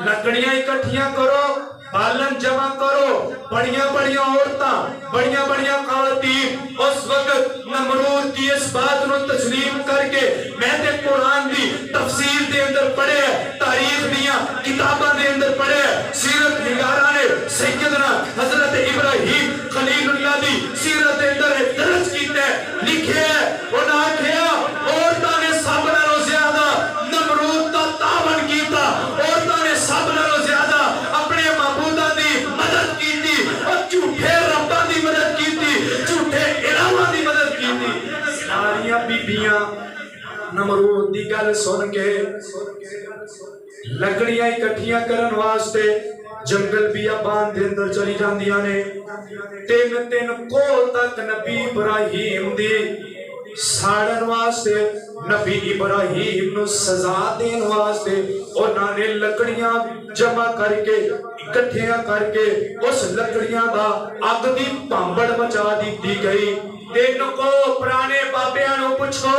Speaker 2: لکڑیاں اکٹھیاں کرو بالن جمع کرو بڑیاں بڑیاں عورتاں بڑیاں بڑیاں خواتین اس وقت نمرود کی اس بات نو تسلیم کر کے میں تے قرآن دی تفسیر دے اندر پڑھے تاریخ دیاں کتاباں دے اندر پڑھے سیرت نگاراں نے سیدنا حضرت ابراہیم خلیل اللہ دی سیرت دے اندر درج کیتا ہے لکھے ہے انہاں آکھیا عورتاں نے سب نالوں زیادہ نمرود دا تعاون کیتا عورتاں نے سب نالوں زیادہ اپنے معبوداں دی مدد کیتی اور جھوٹے رباں دی مدد کیتی جھوٹے الہاں دی مدد کیتی ساریاں بیبییاں نمرود دی گل سن کے لکڑیاں اکٹھیاں کرن واسطے جنگل بیابان دے اندر چلی جاندیاں نے تین کول تک نبی ابراہیم دی ساڑن واسطے نبی ابراہیم نو سزا دین واسطے انہاں نے لکڑیاں جمع کر کے اکٹھیاں کر کے اس لکڑیاں دا اگ دی پامبڑ مچا دیتی گئی تین کو پرانے بابیاں نو پوچھو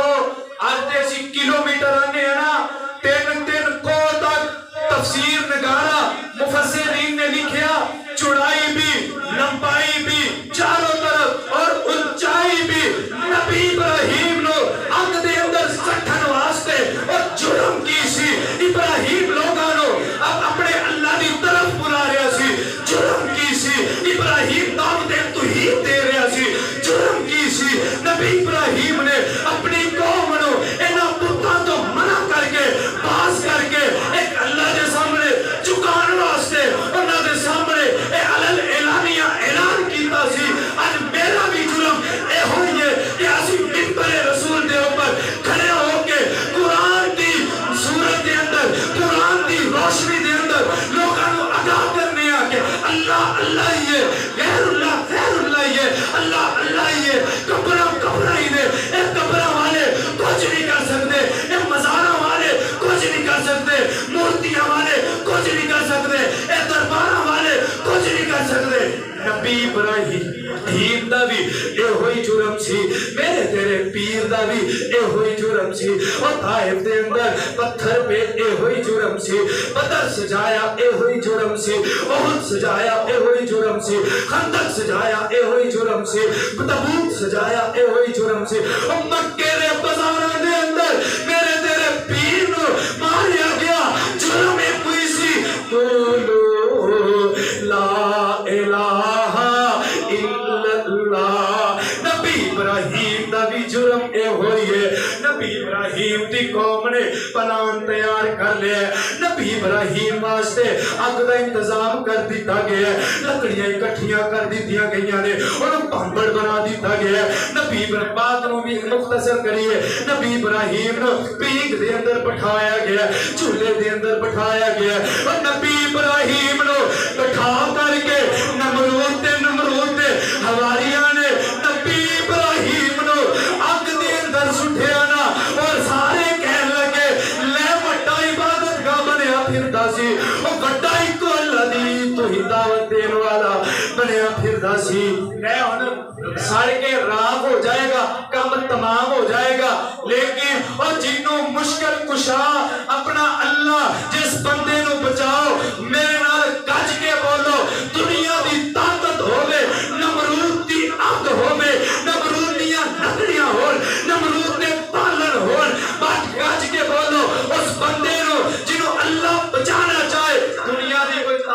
Speaker 2: آج اسی کلومیٹر آنے ہیں نا تین کو تک تفسیر نگارا مفسرین نے لکھیا چوڑائی بھی لمبائی بھی چاروں طرف اور اونچائی بھی نبی ابراہیم نو اگ دے اندر سٹھن واسطے اور جرم کی سی ابراہیم لوگانو اب اپنے اللہ دی طرف بلا رہا سی جرم کی سی ابراہیم دعوت توحید دے رہا سی جرم کی سی نبی ابراہیم نے اپنی قوم نو انہاں بتاں تو منع کر کے باز کر کے ایک اللہ دے سامنے چکان واسطے انہاں دے سامنے اے علل اعلانیہ اعلان کیتا سی اج میرا بھی جرم اے ہوئی ہے کہ اسی منبر رسول دے اوپر کھڑے ہو کے قرآن دی صورت دے اندر قرآن دی روشنی دے اندر لوگاں نو آگاہ کرنے آ کے اللہ اللہ ہی ہے غیر اللہ ہی ہے اللہ اللہ ہی ہے قبرہ ہی نے اے قبرہ والے کچھ نہیں کر سکتے اے مزارہ والے کچھ نہیں کر سکتے مورتیاں والے کچھ نہیں کر سکتے اے دربارہ والے کچھ نہیں کر سکتے نبی ابراہیم دا بھی اے ہوئی جرم سی میرے تیرے پیر دا بھی اے ہوئی جرم سی اور طائف دے اندر پتھر پہ اے ہوئی جرم سی بدر سجایا اے ہوئی جرم سی احد سجایا اے ہوئی جرم سی خندق سجایا اے ہوئی جرم سی تبوک سجایا اے ہوئی جرم سی اور مکے دے بازاراں دے اندر میرے تیرے پیر نو ماریا گیا جرم ایک ہوئی سی قولو لا الہ الا اللہ نبی ابراہیم دا بھی جرم اے ہوئی ہے نبی ابراہیم دی قوم نے پلان تیار کر لیا ہے نبی ابراہیم واسطے اگ دا انتظام کر دیتا گیا ہے لکڑیاں اکٹھیاں کر دیتیاں گئیاں نے انہوں پامبڑ بنا دیتا گیا ہے نبی بات نو بھی مختصر کریے نبی ابراہیم نو پیگ دے اندر بٹھایا گیا ہے چولہے دے اندر بٹھایا گیا ہے اور نبی ابراہیم نو بٹھا کر کے نمرود دے حواریاں نے نبی ابراہیم نو اگ دے اندر سٹھیا نا اور سارے کہن لگے لے وڈا عبادت گاہ بنیا پھردا سی او وڈا ایک اللہ دی توحید دعوت دین والا بنیا پھردا سی لے ہن سڑ کے راہ ہو جائے گا کام تمام ہو جائے گا لیکن اور جنوں مشکل کشا اپنا اللہ جس بندے نو بچاؤ میرے نال گج کے بولو دنیا دی طاقت ہوے نمرود دی اگ ہوے نمرود دیاں لکڑیاں ہون نمرود دے پالن ہون بٹ گج کے بولو اس بندے نو جنوں اللہ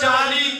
Speaker 2: 40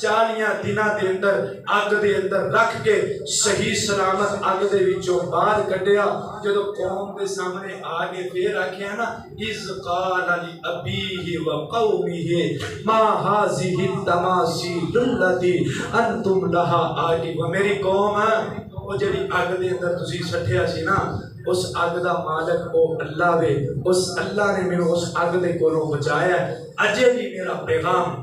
Speaker 2: 40 ਦਿਨਾਂ ਦੇ ਅੰਦਰ ਅੱਗ ਦੇ ਅੰਦਰ ਰੱਖ ਕੇ ਸਹੀ ਸਲਾਮਤ ਅੱਗ ਦੇ ਵਿੱਚੋਂ ਬਾਹਰ ਕੱਢਿਆ। ਜਦੋਂ ਕੌਮ ਦੇ ਸਾਹਮਣੇ ਆ ਕੇ ਫੇਰ ਆਖਿਆ ਨਾ, ਇਜ਼ ਕਾਲ ਅਲੀ ਅਬੀਹੀ ਵ ਕੌਮਿਹੀ ਮਾ ਹਾਜ਼ਿਹੀ ਤਮਾਸੀਲ ਅੱਲਤੀ ਅੰਤੁਮ ਲਹਾ ਆਕਿਬ। ਮੇਰੀ ਕੌਮ, ਉਹ ਜਿਹੜੀ ਅੱਗ ਦੇ ਅੰਦਰ ਤੁਸੀਂ ਸੱਟਿਆ ਸੀ ਨਾ, اس اگ دا مالک وہ اللہ وے، اس اللہ نے میں اس اگ دے کولوں بچایا ہے۔ اجے بھی میرا پیغام،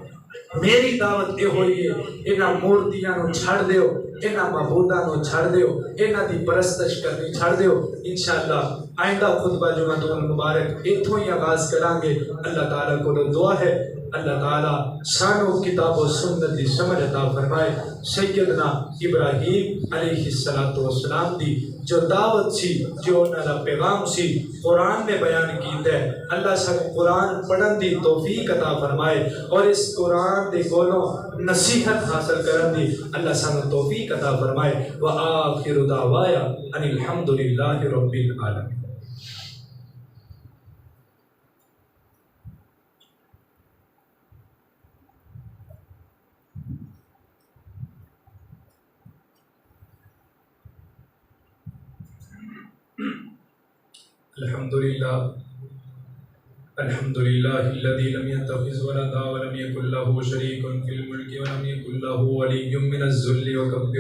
Speaker 2: میری دعوت یہ ہوئی ہے، انہاں مورتیاں نو چھڑ دیو، انہاں معبوداں نو چھڑ دیو، انہاں دی پرستش کرنی چھڑ دیو۔ انشاءاللہ آئندہ خطبہ جمعۃ المبارک اتھوں ہی آغاز کریں گے۔ اللہ تعالیٰ کو دعا ہے اللہ تعالیٰ سانو کتاب و سنت دی سمجھ عطا فرمائے۔ سیدنا ابراہیم علیہ السلام دی جو دعوت سی، جو انہاں دا پیغام سی، قرآن نے بیان کیتا ہے۔ اللہ سانو قرآن پڑھن دی توفیق عطا فرمائے، اور اس قرآن دے کولوں نصیحت حاصل کرن دی اللہ سانو توفیق عطا فرمائے۔ وآخر دعوایا ان الحمدللہ رب العالمین۔ الحمدللہ الذی لم يتخذ ولدا ولم يكن له شریک فی الملک ولم يكن له ولی من الذل وکبر